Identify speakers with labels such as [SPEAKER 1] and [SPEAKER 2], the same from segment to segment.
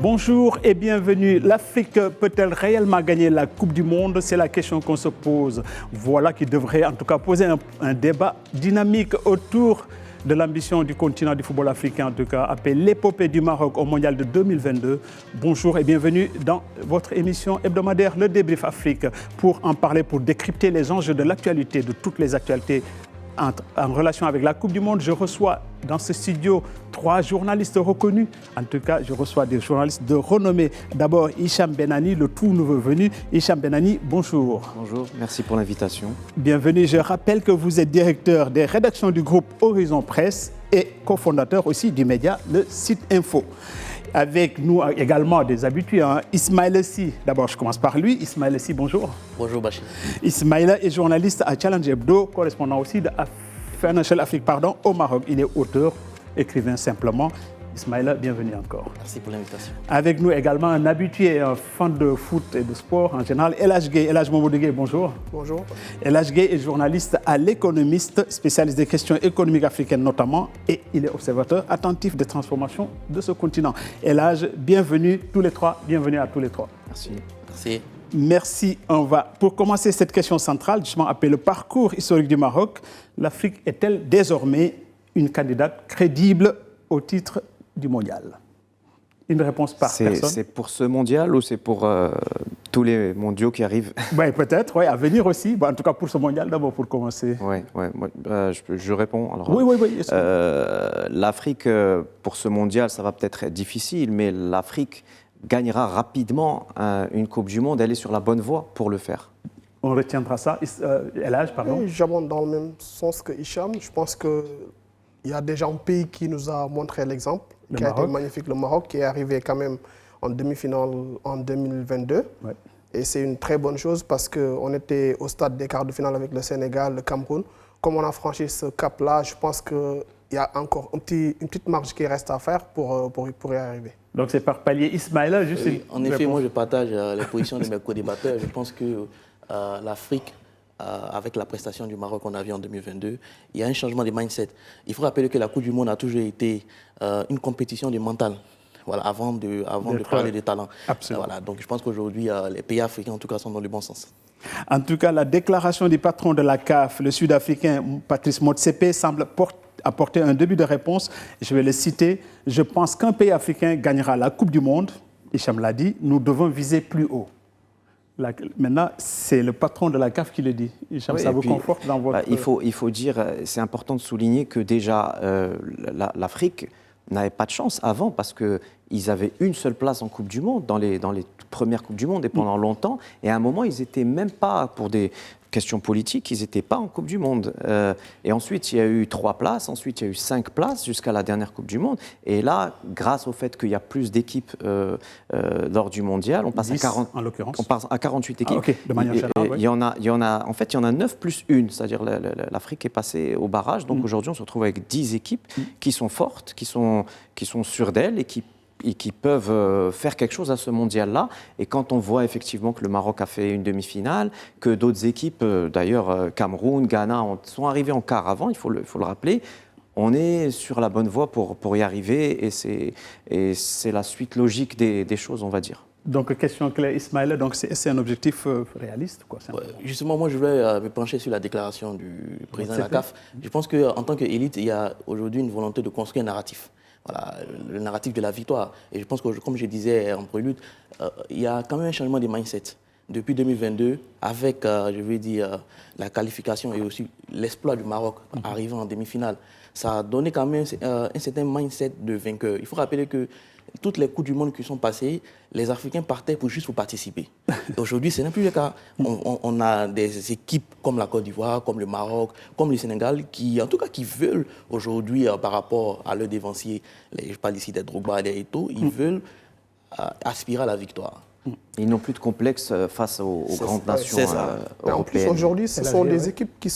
[SPEAKER 1] Bonjour et bienvenue. L'Afrique peut-elle réellement gagner la Coupe du Monde? C'est la question qu'on se pose. Voilà qui devrait en tout cas poser un débat dynamique autour de l'ambition du continent du football africain, en tout cas appelé l'épopée du Maroc au Mondial de 2022. Bonjour et bienvenue dans votre émission hebdomadaire Le Débrief Afrique. Pour en parler, pour décrypter les enjeux de l'actualité, de toutes les actualités en relation avec la Coupe du Monde, je reçois dans ce studio 3 journalistes reconnus. En tout cas, je reçois des journalistes de renommée. D'abord, Hicham Benani, le tout nouveau venu. Hicham Benani, bonjour.
[SPEAKER 2] Bonjour, merci pour l'invitation.
[SPEAKER 1] Bienvenue. Je rappelle que vous êtes directeur des rédactions du groupe Horizon Presse et cofondateur aussi du média Le Site Info. Avec nous également des habitués, Ismaïla Sy. D'abord, je commence par lui. Ismaïla Sy, bonjour.
[SPEAKER 3] Bonjour Bachir.
[SPEAKER 1] Ismaïla est journaliste à Challenge Hebdo, correspondant aussi de Financial Afrique au Maroc. Il est auteur, écrivain simplement. Ismaïla, bienvenue encore.
[SPEAKER 3] Merci pour l'invitation.
[SPEAKER 1] Avec nous également un habitué, un fan de foot et de sport en général, El Hadj Gueye. El Hadj Mamadou Gueye, bonjour.
[SPEAKER 4] Bonjour.
[SPEAKER 1] El Hadj Gueye est journaliste à L'Économiste, spécialiste des questions économiques africaines notamment, et il est observateur attentif des transformations de ce continent. El Hadj, bienvenue tous les trois, bienvenue à tous les trois.
[SPEAKER 2] Merci.
[SPEAKER 3] Merci.
[SPEAKER 1] Merci. Pour commencer cette question centrale, justement appelée le parcours historique du Maroc, l'Afrique est-elle désormais une candidate crédible au titre du mondial? Une réponse par personne.
[SPEAKER 2] C'est pour ce mondial ou c'est pour tous les mondiaux qui arrivent?
[SPEAKER 1] Oui, peut-être, oui, à venir aussi. En tout cas, pour ce mondial, d'abord, pour commencer.
[SPEAKER 2] Oui, je réponds. Alors,
[SPEAKER 1] oui.
[SPEAKER 2] L'Afrique, pour ce mondial, ça va peut-être être difficile, mais l'Afrique gagnera rapidement une Coupe du Monde. Elle est sur la bonne voie pour le faire.
[SPEAKER 1] On retiendra ça. El Hadj, pardon.
[SPEAKER 4] Oui, j'abonde dans le même sens que Hicham. Je pense qu'il y a déjà un pays qui nous a montré l'exemple, qui a été magnifique, le Maroc, qui est arrivé quand même en demi-finale en 2022. Ouais. Et c'est une très bonne chose parce qu'on était au stade des quarts de finale avec le Sénégal, le Cameroun. Comme on a franchi ce cap-là, je pense qu'il y a encore une petite marge qui reste à faire pour y arriver.
[SPEAKER 1] Donc c'est par palier. Ismaïla, juste
[SPEAKER 3] oui, en effet, moi je partage les positions de mes co-débatteurs. Je pense que l'Afrique, avec la prestation du Maroc qu'on a vu en 2022, il y a un changement de mindset. Il faut rappeler que la Coupe du Monde a toujours été une compétition du mental, voilà, avant de parler des talents. Voilà, donc je pense qu'aujourd'hui, les pays africains, en tout cas, sont dans le bon sens.
[SPEAKER 1] En tout cas, la déclaration du patron de la CAF, le Sud-Africain Patrice Motsepe, semble apporter un début de réponse. Je vais le citer. Je pense qu'un pays africain gagnera la Coupe du Monde. Hicham l'a dit, nous devons viser plus haut. Maintenant, c'est le patron de la CAF qui le dit. Hicham, ça vous conforte dans votre...
[SPEAKER 2] Il faut dire, c'est important de souligner que déjà, l'Afrique n'avait pas de chance avant parce qu'ils avaient une seule place en Coupe du Monde, dans les premières Coupes du Monde et pendant longtemps. Et à un moment, ils n'étaient même pas, pour des questions politiques, ils n'étaient pas en Coupe du Monde. Et ensuite, il y a eu 3 places, ensuite il y a eu 5 places jusqu'à la dernière Coupe du Monde. Et là, grâce au fait qu'il y a plus d'équipes lors du mondial, on passe
[SPEAKER 1] 10, en l'occurrence.
[SPEAKER 2] On passe à 48 équipes.
[SPEAKER 1] Okay, de manière générale,
[SPEAKER 2] il y en a, en fait, il y en a 9 plus 1, c'est-à-dire l'Afrique est passée au barrage. Donc aujourd'hui, on se retrouve avec 10 équipes qui sont fortes, qui sont sûres d'elles et qui peuvent faire quelque chose à ce mondial-là. Et quand on voit effectivement que le Maroc a fait une demi-finale, que d'autres équipes, d'ailleurs Cameroun, Ghana, sont arrivées en quart avant, il faut le rappeler, on est sur la bonne voie pour y arriver et c'est la suite logique des choses, on va dire.
[SPEAKER 1] Donc, question claire, Ismaïla, donc c'est un objectif réaliste, quoi?
[SPEAKER 3] Justement, moi, je vais me pencher sur la déclaration du président de la CAF. Je pense qu'en tant qu'élite, il y a aujourd'hui une volonté de construire un narratif. Voilà, le narratif de la victoire. Et je pense que, comme je disais en prélude, il y a quand même un changement de mindset. Depuis 2022, avec, je vais dire, la qualification et aussi l'exploit du Maroc arrivant en demi-finale, ça a donné quand même un certain mindset de vainqueur. Il faut rappeler que toutes les Coupes du Monde qui sont passées, les Africains partaient juste pour participer. Aujourd'hui, ce n'est plus le cas. On a des équipes comme la Côte d'Ivoire, comme le Maroc, comme le Sénégal, qui veulent aujourd'hui, par rapport à leurs dévanciers, je parle ici des Drogba et des Eto'o, ils veulent aspirer à la victoire.
[SPEAKER 2] Ils n'ont plus de complexe face aux grandes nations européennes.
[SPEAKER 4] En plus, aujourd'hui, ce sont des équipes qui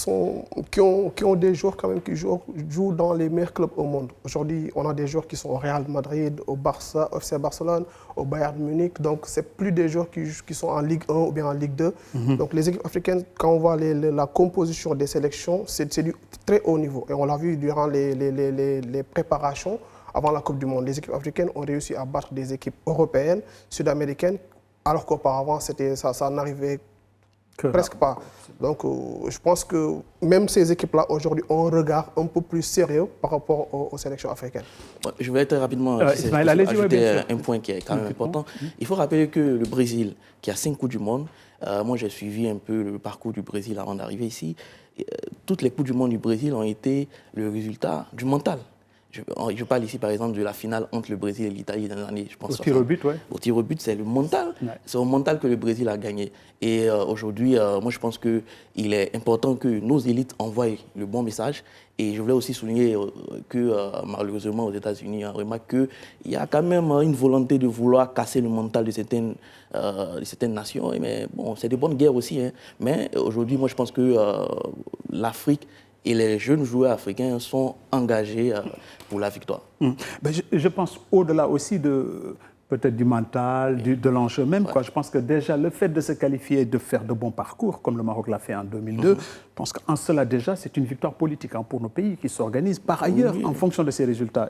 [SPEAKER 4] ont des joueurs quand même qui jouent dans les meilleurs clubs au monde. Aujourd'hui, on a des joueurs qui sont au Real Madrid, au Barça, au FC Barcelone, au Bayern Munich. Donc, ce n'est plus des joueurs qui sont en Ligue 1 ou bien en Ligue 2. Donc, les équipes africaines, quand on voit la composition des sélections, c'est du très haut niveau. Et on l'a vu durant les préparations. avant la Coupe du Monde. Les équipes africaines ont réussi à battre des équipes européennes, sud-américaines, alors qu'auparavant, ça n'arrivait presque pas. Donc, je pense que même ces équipes-là, aujourd'hui, ont un regard un peu plus sérieux par rapport aux sélections africaines.
[SPEAKER 3] Je vais très rapidement ajouter un point qui est quand même important. Il faut rappeler que le Brésil, qui a 5 Coupes du Monde, moi j'ai suivi un peu le parcours du Brésil avant d'arriver ici, toutes les Coupes du Monde du Brésil ont été le résultat du mental. Je parle ici, par exemple, de la finale entre le Brésil et l'Italie dans les années, je pense.
[SPEAKER 1] Au tir au but, oui.
[SPEAKER 3] Au tir au but, c'est le mental. Ouais. C'est au mental que le Brésil a gagné. Et aujourd'hui, moi, je pense qu'il est important que nos élites envoient le bon message. Et je voulais aussi souligner que, malheureusement, aux États-Unis, on remarque qu'il y a quand même une volonté de vouloir casser le mental de certaines nations. Mais bon, c'est de bonnes guerres aussi. Hein. Mais aujourd'hui, moi, je pense que l'Afrique et les jeunes joueurs africains sont engagés pour la victoire.
[SPEAKER 1] Ben, je pense au-delà aussi peut-être du mental, de l'enjeu même. Quoi. Je pense que déjà, le fait de se qualifier et de faire de bons parcours, comme le Maroc l'a fait en 2002, je pense qu'en cela déjà, c'est une victoire politique pour nos pays qui s'organisent par ailleurs en fonction de ces résultats.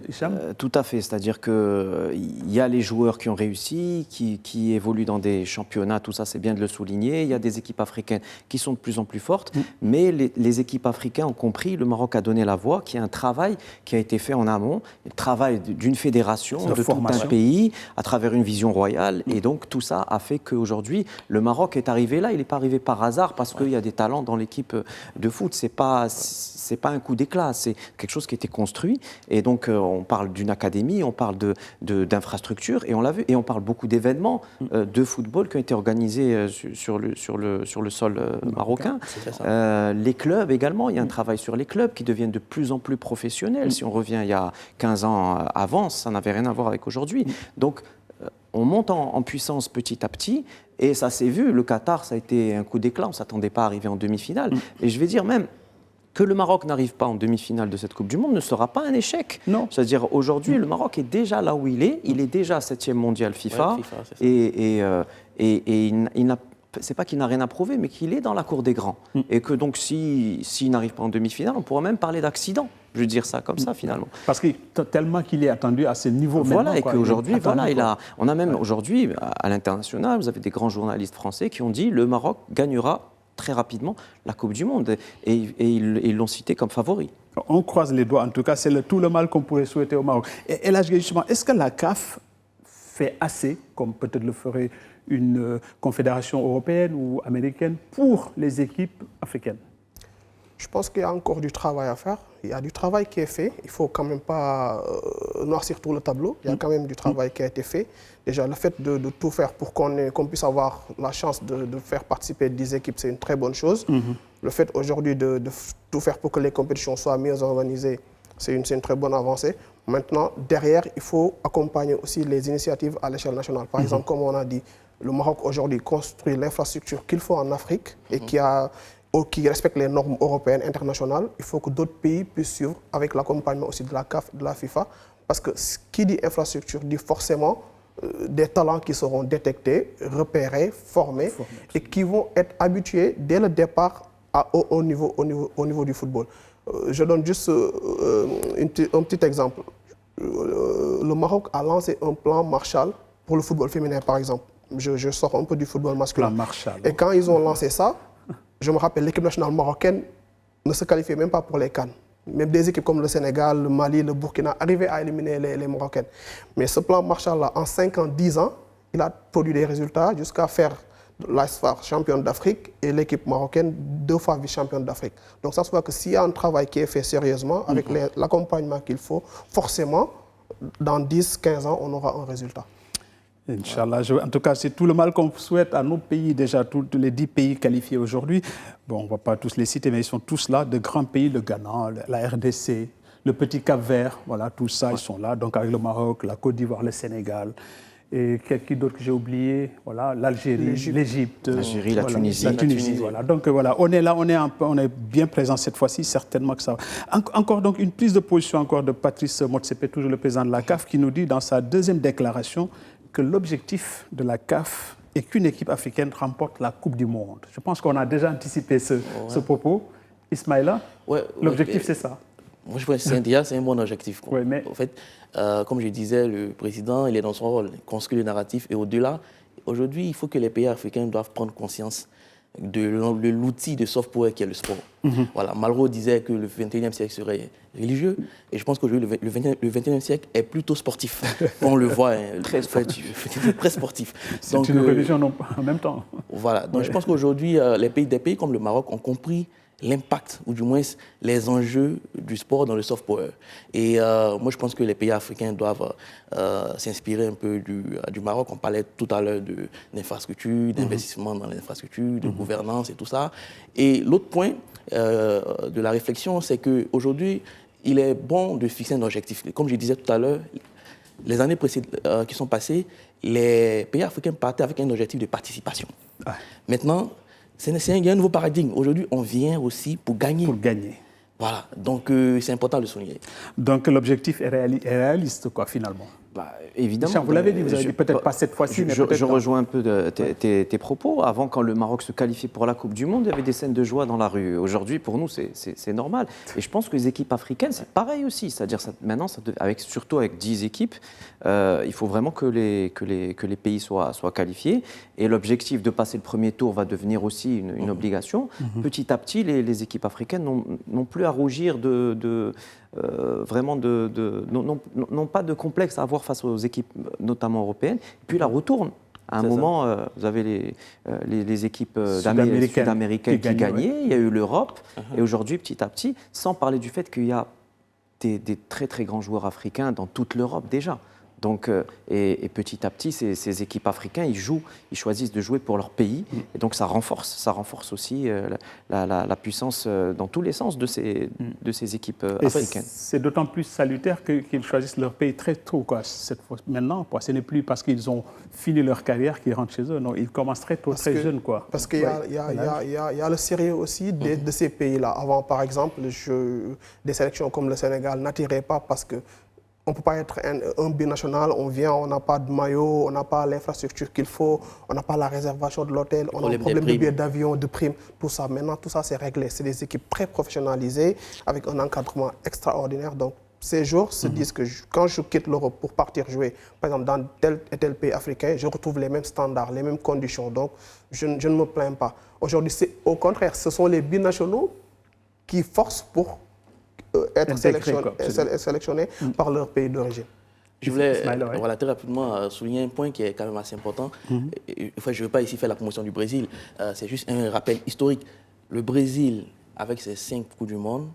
[SPEAKER 1] Hicham ?
[SPEAKER 2] Tout à fait, c'est-à-dire qu'il y a les joueurs qui ont réussi, qui évoluent dans des championnats, tout ça c'est bien de le souligner. Il y a des équipes africaines qui sont de plus en plus fortes, mais les équipes africaines ont compris, le Maroc a donné la voie, qu'il y a un travail qui a été fait en amont, le travail d'une fédération, de tout un pays, à travers une vision royale. Et donc, tout ça a fait qu'aujourd'hui, le Maroc est arrivé là. Il n'est pas arrivé par hasard parce qu'il y a des talents dans l'équipe de foot. C'est pas un coup d'éclat. C'est quelque chose qui a été construit. Et donc, on parle d'une académie, on parle d'infrastructures. Et on l'a vu. Et on parle beaucoup d'événements de football qui ont été organisés sur le sol marocain. Les clubs également. Il y a un travail sur les clubs qui deviennent de plus en plus professionnels. Si on revient il y a 15 ans avant, ça n'avait rien à voir avec aujourd'hui. Donc, on monte en puissance petit à petit, et ça s'est vu. Le Qatar, ça a été un coup d'éclat. On ne s'attendait pas à arriver en demi-finale. Et je vais dire même que le Maroc n'arrive pas en demi-finale de cette Coupe du Monde ne sera pas un échec.
[SPEAKER 1] Non.
[SPEAKER 2] C'est-à-dire, aujourd'hui, le Maroc est déjà là où il est. Il est déjà 7e mondial FIFA. Et il n'a c'est pas qu'il n'a rien à prouver, mais qu'il est dans la cour des grands. Et que donc, s'il n'arrive pas en demi-finale, on pourrait même parler d'accident. Je veux dire ça comme ça, finalement.
[SPEAKER 1] Parce que tellement qu'il est attendu à ce niveau
[SPEAKER 2] voilà,
[SPEAKER 1] maintenant.
[SPEAKER 2] Et qu'aujourd'hui, on a même aujourd'hui, à l'international, vous avez des grands journalistes français qui ont dit le Maroc gagnera très rapidement la Coupe du Monde. Et ils l'ont cité comme favori.
[SPEAKER 1] On croise les doigts, en tout cas, c'est tout le mal qu'on pourrait souhaiter au Maroc. Et là, justement, est-ce que la CAF fait assez, comme peut-être le ferait une confédération européenne ou américaine, pour les équipes africaines?
[SPEAKER 4] Je pense qu'il y a encore du travail à faire. Il y a du travail qui est fait. Il ne faut quand même pas noircir tout le tableau. Il y a quand même du travail qui a été fait. Déjà, le fait de tout faire pour qu'on puisse avoir la chance de faire participer 10 équipes, c'est une très bonne chose. Le fait aujourd'hui de tout faire pour que les compétitions soient mieux organisées, c'est une très bonne avancée. Maintenant, derrière, il faut accompagner aussi les initiatives à l'échelle nationale. Par exemple, comme on a dit, le Maroc aujourd'hui construit l'infrastructure qu'il faut en Afrique et qui respecte les normes européennes, internationales. Il faut que d'autres pays puissent suivre avec l'accompagnement aussi de la CAF, de la FIFA. Parce que ce qui dit infrastructure dit forcément des talents qui seront détectés, repérés, formés et qui vont être habitués dès le départ au niveau du football. Je donne juste un petit exemple. Le Maroc a lancé un plan Marshall pour le football féminin, par exemple. Je sors un peu du football masculin.
[SPEAKER 1] Plan Marshall.
[SPEAKER 4] Et quand ils ont lancé ça, je me rappelle, l'équipe nationale marocaine ne se qualifiait même pas pour les CAN. Même des équipes comme le Sénégal, le Mali, le Burkina arrivaient à éliminer les Marocaines. Mais ce plan Marshall-là, en 5 ans, 10 ans, il a produit des résultats jusqu'à faire l'ASFAR championne d'Afrique et l'équipe marocaine 2 fois vice-championne d'Afrique. Donc ça se voit que s'il y a un travail qui est fait sérieusement, avec l'accompagnement qu'il faut, forcément, dans 10-15 ans, on aura un résultat.
[SPEAKER 1] Inch'Allah. En tout cas, c'est tout le mal qu'on souhaite à nos pays, déjà, tous les 10 pays qualifiés aujourd'hui. Bon, on ne va pas tous les citer, mais ils sont tous là, de grands pays, le Ghana, la RDC, le petit Cap-Vert, voilà, tout ça, ils sont là. Donc avec le Maroc, la Côte d'Ivoire, le Sénégal. Et qui d'autre que j'ai oublié? Voilà, l'Algérie, l'Égypte,
[SPEAKER 2] la Tunisie.
[SPEAKER 1] La Tunisie, voilà. Donc voilà, on est là, on est bien présent cette fois-ci, certainement que ça va. Encore donc une prise de position encore de Patrice Motsepe, toujours le président de la CAF, qui nous dit dans sa deuxième déclaration que l'objectif de la CAF est qu'une équipe africaine remporte la Coupe du Monde. Je pense qu'on a déjà anticipé ce propos. Ismaïla, l'objectif c'est ça.
[SPEAKER 3] Moi, je pense que c'est un bon objectif.
[SPEAKER 1] Oui, mais...
[SPEAKER 3] En fait, comme je disais, le président, il est dans son rôle, il construit le narratif. Et au-delà, aujourd'hui, il faut que les pays africains doivent prendre conscience de l'outil de soft power qui est le sport. Voilà, Malraux disait que le 21e siècle serait religieux, et je pense qu'aujourd'hui, le 21e siècle est plutôt sportif. On le voit, hein,
[SPEAKER 2] très sportif.
[SPEAKER 3] Très sportif.
[SPEAKER 1] C'est une religion en même temps.
[SPEAKER 3] Voilà, donc je pense qu'aujourd'hui, des pays comme le Maroc ont compris l'impact, ou du moins les enjeux du sport dans le soft power. Et moi, je pense que les pays africains doivent s'inspirer un peu du Maroc. On parlait tout à l'heure d'infrastructures, d'investissement dans l'infrastructure, de gouvernance et tout ça. Et l'autre point de la réflexion, c'est qu'aujourd'hui, il est bon de fixer un objectif. Comme je disais tout à l'heure, les années qui sont passées, les pays africains partaient avec un objectif de participation. Maintenant, il y a un nouveau paradigme. Aujourd'hui, on vient aussi pour gagner.
[SPEAKER 1] Pour gagner.
[SPEAKER 3] Voilà, donc c'est important de le souligner.
[SPEAKER 1] Donc l'objectif est réaliste, quoi, finalement.
[SPEAKER 2] Évidemment.
[SPEAKER 1] Vous l'avez dit, vous avez dit peut-être pas cette fois-ci, mais peut-être...
[SPEAKER 2] Je rejoins un peu tes propos. Avant, quand le Maroc se qualifiait pour la Coupe du Monde, il y avait des scènes de joie dans la rue. Aujourd'hui, pour nous, c'est normal. Et je pense que les équipes africaines, c'est pareil aussi. C'est-à-dire, maintenant, surtout avec 10 équipes, il faut vraiment que les pays soient qualifiés. Et l'objectif de passer le premier tour va devenir aussi une obligation. Petit à petit, les équipes africaines n'ont plus à rougir n'ont pas de complexe à avoir face aux équipes, notamment européennes. Et puis la retourne. À un moment, vous avez les équipes sud-américaines qui gagnaient, il y a eu l'Europe, et aujourd'hui, petit à petit, sans parler du fait qu'il y a des très très grands joueurs africains dans toute l'Europe déjà. Donc, et petit à petit, ces équipes africaines, ils choisissent de jouer pour leur pays, et donc ça renforce aussi la puissance dans tous les sens de ces équipes africaines.
[SPEAKER 1] C'est d'autant plus salutaire qu'ils choisissent leur pays très tôt, quoi. Maintenant, quoi. Ce n'est plus parce qu'ils ont fini leur carrière qu'ils rentrent chez eux, non, ils commencent très tôt, très jeunes, quoi.
[SPEAKER 4] Parce qu'il y a le sérieux aussi de ces pays-là. Avant, par exemple, des sélections comme le Sénégal n'attiraient pas parce que on ne peut pas être un binational, on vient, on n'a pas de maillot, on n'a pas l'infrastructure qu'il faut, on n'a pas la réservation de l'hôtel, on a un problème de billets d'avion, de primes, tout ça. Maintenant, tout ça, c'est réglé. C'est des équipes très professionnalisées, avec un encadrement extraordinaire. Donc, ces joueurs se disent que quand je quitte l'Europe pour partir jouer, par exemple, dans tel et tel pays africain, je retrouve les mêmes standards, les mêmes conditions. Donc, je ne me plains pas. Aujourd'hui, au contraire, ce sont les binationaux qui forcent pour être sélectionnés par leur pays d'origine.
[SPEAKER 3] Je voulais très rapidement souligner un point qui est quand même assez important. Enfin, je ne veux pas ici faire la promotion du Brésil, c'est juste un rappel historique. Le Brésil, avec ses 5 Coupes du Monde,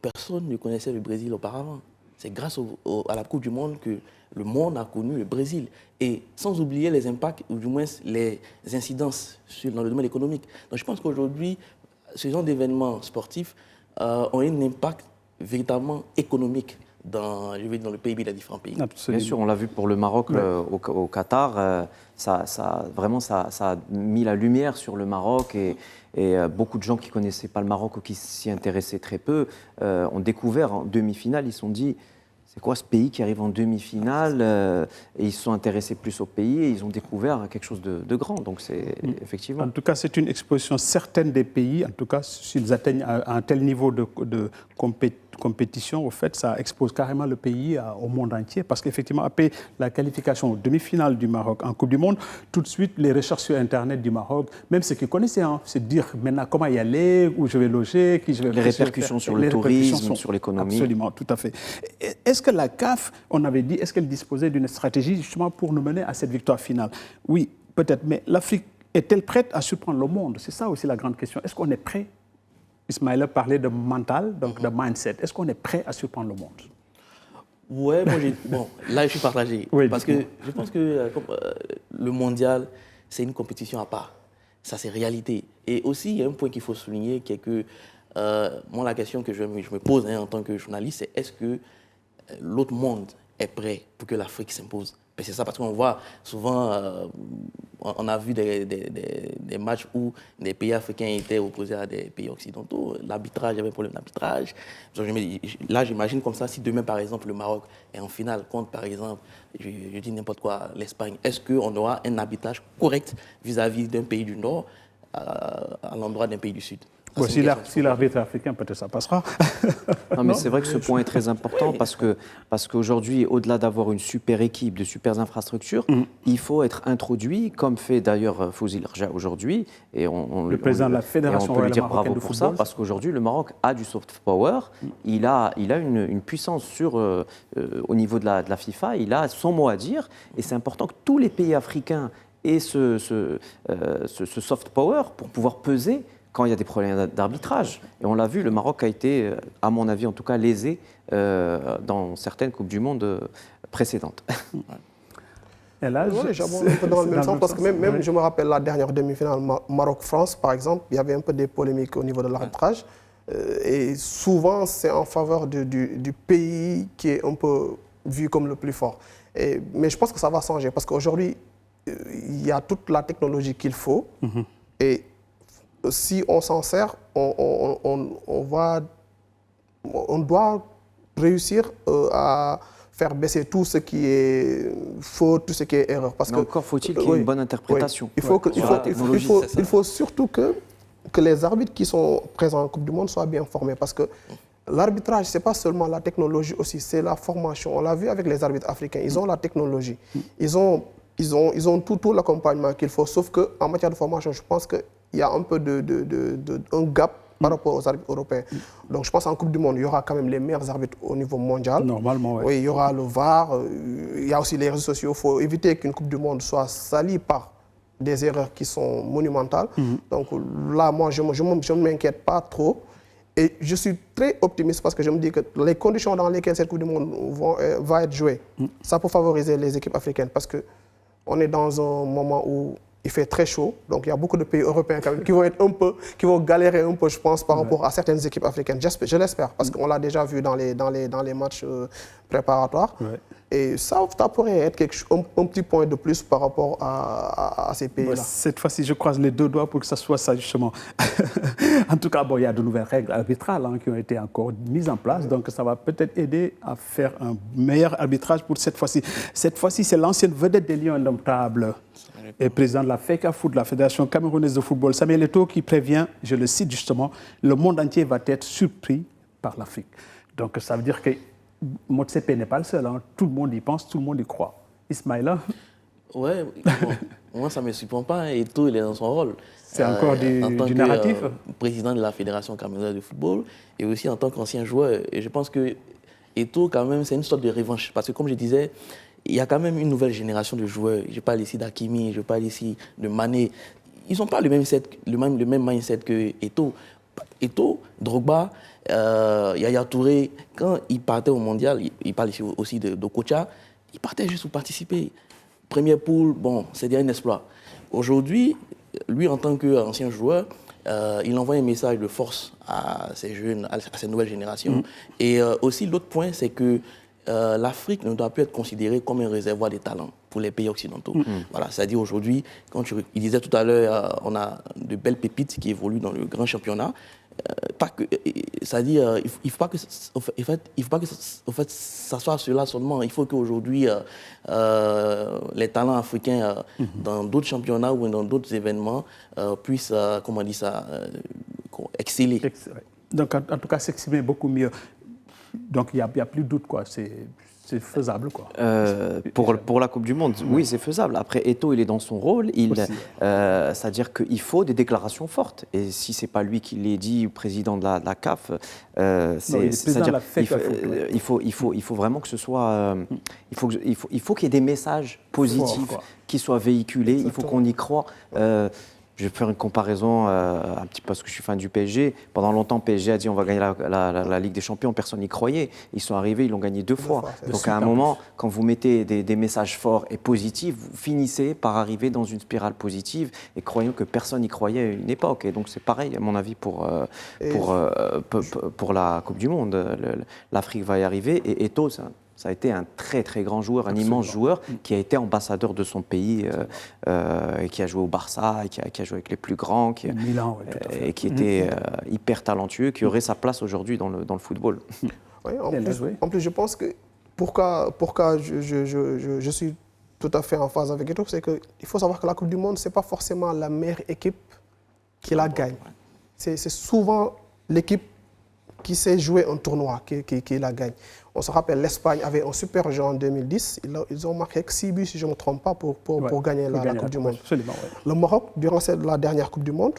[SPEAKER 3] personne ne connaissait le Brésil auparavant. C'est grâce à la Coupe du Monde que le monde a connu le Brésil. Et sans oublier les impacts, ou du moins les incidences dans le domaine économique. Donc je pense qu'aujourd'hui, ce genre d'événements sportifs ont un impact véritablement économique dans le PIB des différents pays.
[SPEAKER 2] Absolument. Bien sûr, on l'a vu pour le Maroc au Qatar. Ça a mis la lumière sur le Maroc et beaucoup de gens qui ne connaissaient pas le Maroc ou qui s'y intéressaient très peu ont découvert en demi-finale, ils se sont dit c'est quoi ce pays qui arrive en demi-finale et ils se sont intéressés plus au pays et ils ont découvert quelque chose de grand. Donc c'est effectivement...
[SPEAKER 1] En tout cas, c'est une exposition certaine des pays. En tout cas, s'ils atteignent un tel niveau de compétition, au fait, ça expose carrément le pays au monde entier. Parce qu'effectivement, après la qualification demi-finale du Maroc en Coupe du Monde, tout de suite, les recherches sur Internet du Maroc, même ceux qui connaissaient, c'est de dire maintenant comment y aller, où je vais loger, qui je vais...
[SPEAKER 2] Les répercussions sur le tourisme, sur l'économie.
[SPEAKER 1] Absolument, tout à fait. Est-ce que la CAF, on avait dit, est-ce qu'elle disposait d'une stratégie justement pour nous mener à cette victoire finale? Oui, peut-être, mais l'Afrique est-elle prête à surprendre le monde? C'est ça aussi la grande question. Est-ce qu'on est prêt? Ismaïla parlait de mental, donc de mindset. Est-ce qu'on est prêt à surprendre le monde?
[SPEAKER 3] Ouais, moi, là, je suis partagé.
[SPEAKER 1] Oui,
[SPEAKER 3] parce que je pense que le mondial, c'est une compétition à part. Ça, c'est réalité. Et aussi, il y a un point qu'il faut souligner, qui est que moi, la question que je me pose en tant que journaliste, c'est est-ce que l'autre monde est prêt pour que l'Afrique s'impose? C'est ça, parce qu'on voit souvent, on a vu des matchs où des pays africains étaient opposés à des pays occidentaux. L'arbitrage, il y avait un problème d'arbitrage. Là, j'imagine comme ça, si demain, par exemple, le Maroc est en finale contre, par exemple, je dis n'importe quoi, l'Espagne, est-ce qu'on aura un arbitrage correct vis-à-vis d'un pays du Nord à l'endroit d'un pays du Sud?
[SPEAKER 1] Bon, si l'arbitre est africain, peut-être ça passera.
[SPEAKER 2] Non, mais c'est vrai que ce point est très important parce qu'aujourd'hui, au-delà d'avoir une super équipe, de super infrastructures, il faut être introduit, comme fait d'ailleurs Fouzi Larja aujourd'hui. Et
[SPEAKER 1] le président de la Fédération
[SPEAKER 2] on peut lui dire
[SPEAKER 1] marocaine
[SPEAKER 2] bravo
[SPEAKER 1] de
[SPEAKER 2] pour
[SPEAKER 1] football,
[SPEAKER 2] ça, parce qu'aujourd'hui, le Maroc a du soft power. Il a une puissance au niveau de la FIFA. Il a son mot à dire. Et c'est important que tous les pays africains aient ce soft power pour pouvoir peser quand il y a des problèmes d'arbitrage. Et on l'a vu, le Maroc a été, à mon avis en tout cas, lésé dans certaines Coupes du Monde précédentes.
[SPEAKER 4] Oui, j'abonde un peu dans le même sens, parce que même je me rappelle la dernière demi-finale Maroc-France, par exemple, il y avait un peu des polémiques au niveau de l'arbitrage. Et souvent, c'est en faveur du pays qui est un peu vu comme le plus fort. Mais je pense que ça va changer, parce qu'aujourd'hui, il y a toute la technologie qu'il faut. Et si on s'en sert, on doit réussir à faire baisser tout ce qui est faute, tout ce qui est erreur.
[SPEAKER 2] Mais encore faut-il qu'il y ait une bonne interprétation.
[SPEAKER 4] Il faut surtout que les arbitres qui sont présents en Coupe du Monde soient bien formés, parce que l'arbitrage, ce n'est pas seulement la technologie aussi, c'est la formation. On l'a vu avec les arbitres africains, ils ont la technologie, ils ont tout l'accompagnement qu'il faut, sauf qu'en matière de formation, je pense qu'il y a un peu un gap par rapport aux arbitres européens. Donc je pense qu'en Coupe du Monde, il y aura quand même les meilleurs arbitres au niveau mondial.
[SPEAKER 1] Normalement, oui.
[SPEAKER 4] Oui, il y aura le VAR, il y a aussi les réseaux sociaux. Il faut éviter qu'une Coupe du Monde soit salie par des erreurs qui sont monumentales. Donc là, moi, je ne m'inquiète pas trop. Et je suis très optimiste parce que je me dis que les conditions dans lesquelles cette Coupe du Monde va être jouée, ça peut favoriser les équipes africaines, parce qu'on est dans un moment où il fait très chaud. Donc il y a beaucoup de pays européens quand même qui vont galérer un peu, je pense, par rapport à certaines équipes africaines. Je l'espère, parce qu'on l'a déjà vu dans les matchs préparatoires. Et ça pourrait être un petit point de plus par rapport à ces pays-là.
[SPEAKER 1] Cette fois-ci, je croise les deux doigts pour que ça soit ça, justement. En tout cas, il y a de nouvelles règles arbitrales qui ont été encore mises en place. Donc, ça va peut-être aider à faire un meilleur arbitrage pour cette fois-ci. Cette fois-ci, c'est l'ancienne vedette des Lions indomptables et président de la FECAFOOT, la Fédération camerounaise de football, Samuel Eto'o, qui prévient, je le cite justement, le monde entier va être surpris par l'Afrique. Donc, ça veut dire que Motsepe n'est pas le seul, tout le monde y pense, tout le monde y croit. Ismaïla?
[SPEAKER 3] Ouais, moi ça ne me surprend pas, Eto'o il est dans son rôle.
[SPEAKER 1] C'est encore du narratif.
[SPEAKER 3] Président de la Fédération camerounaise de football et aussi en tant qu'ancien joueur. Et je pense que Eto'o, quand même, c'est une sorte de revanche. Parce que comme je disais, il y a quand même une nouvelle génération de joueurs. Je parle ici d'Hakimi, je parle ici de Mané. Ils n'ont pas le même mindset que Eto'o. Eto'o, Drogba, Yaya Touré, quand ils partaient au mondial, il parle ici aussi d'Okocha, ils partaient juste pour participer. Première poule, bon, c'est déjà un exploit. Aujourd'hui, lui, en tant qu'ancien joueur, il envoie un message de force à ces jeunes, à cette nouvelle génération. Et aussi, l'autre point, c'est que l'Afrique ne doit plus être considérée comme un réservoir de talents pour les pays occidentaux. Voilà, c'est-à-dire aujourd'hui, il disait tout à l'heure, on a de belles pépites qui évoluent dans le grand championnat. C'est-à-dire, il ne faut pas que ça soit cela seulement. Il faut qu'aujourd'hui, les talents africains dans d'autres championnats ou dans d'autres événements puissent, exceller.
[SPEAKER 1] Donc, en tout cas, s'exprimer beaucoup mieux. Donc, il n'y a plus de doute, quoi. C'est faisable, quoi.
[SPEAKER 2] Pour la Coupe du Monde, oui, c'est faisable. Après, Eto'o, il est dans son rôle. C'est-à-dire qu'il faut des déclarations fortes. Et si ce n'est pas lui qui les dit, président de la CAF, il faut vraiment que ce soit... il faut qu'il y ait des messages positifs qui soient véhiculés. Exactement. Il faut qu'on y croie. Je vais faire une comparaison un petit peu parce que je suis fan du PSG. Pendant longtemps, PSG a dit on va gagner la Ligue des Champions. Personne n'y croyait. Ils sont arrivés, ils l'ont gagné 2 fois. Donc à un moment, quand vous mettez des messages forts et positifs, vous finissez par arriver dans une spirale positive. Et croyons que personne n'y croyait à une époque. Et donc c'est pareil, à mon avis, pour la Coupe du Monde. L'Afrique va y arriver. Et Eto'o, ça a été un très très grand joueur, un immense joueur qui a été ambassadeur de son pays et qui a joué au Barça, et qui a joué avec les plus grands,
[SPEAKER 1] Milan,
[SPEAKER 2] et qui était hyper talentueux, qui aurait sa place aujourd'hui dans le football.
[SPEAKER 4] Oui, en plus, je pense que pourquoi je suis tout à fait en phase avec Eto'o, c'est qu'il faut savoir que la Coupe du Monde, ce n'est pas forcément la meilleure équipe qui la gagne. c'est souvent l'équipe qui sait jouer un tournoi qui la gagne. On se rappelle, l'Espagne avait un super jeu en 2010. Ils ont marqué 6 buts, si je ne me trompe pas, pour gagner la Coupe du Monde.
[SPEAKER 1] Absolument, ouais.
[SPEAKER 4] Le Maroc, durant la dernière Coupe du Monde,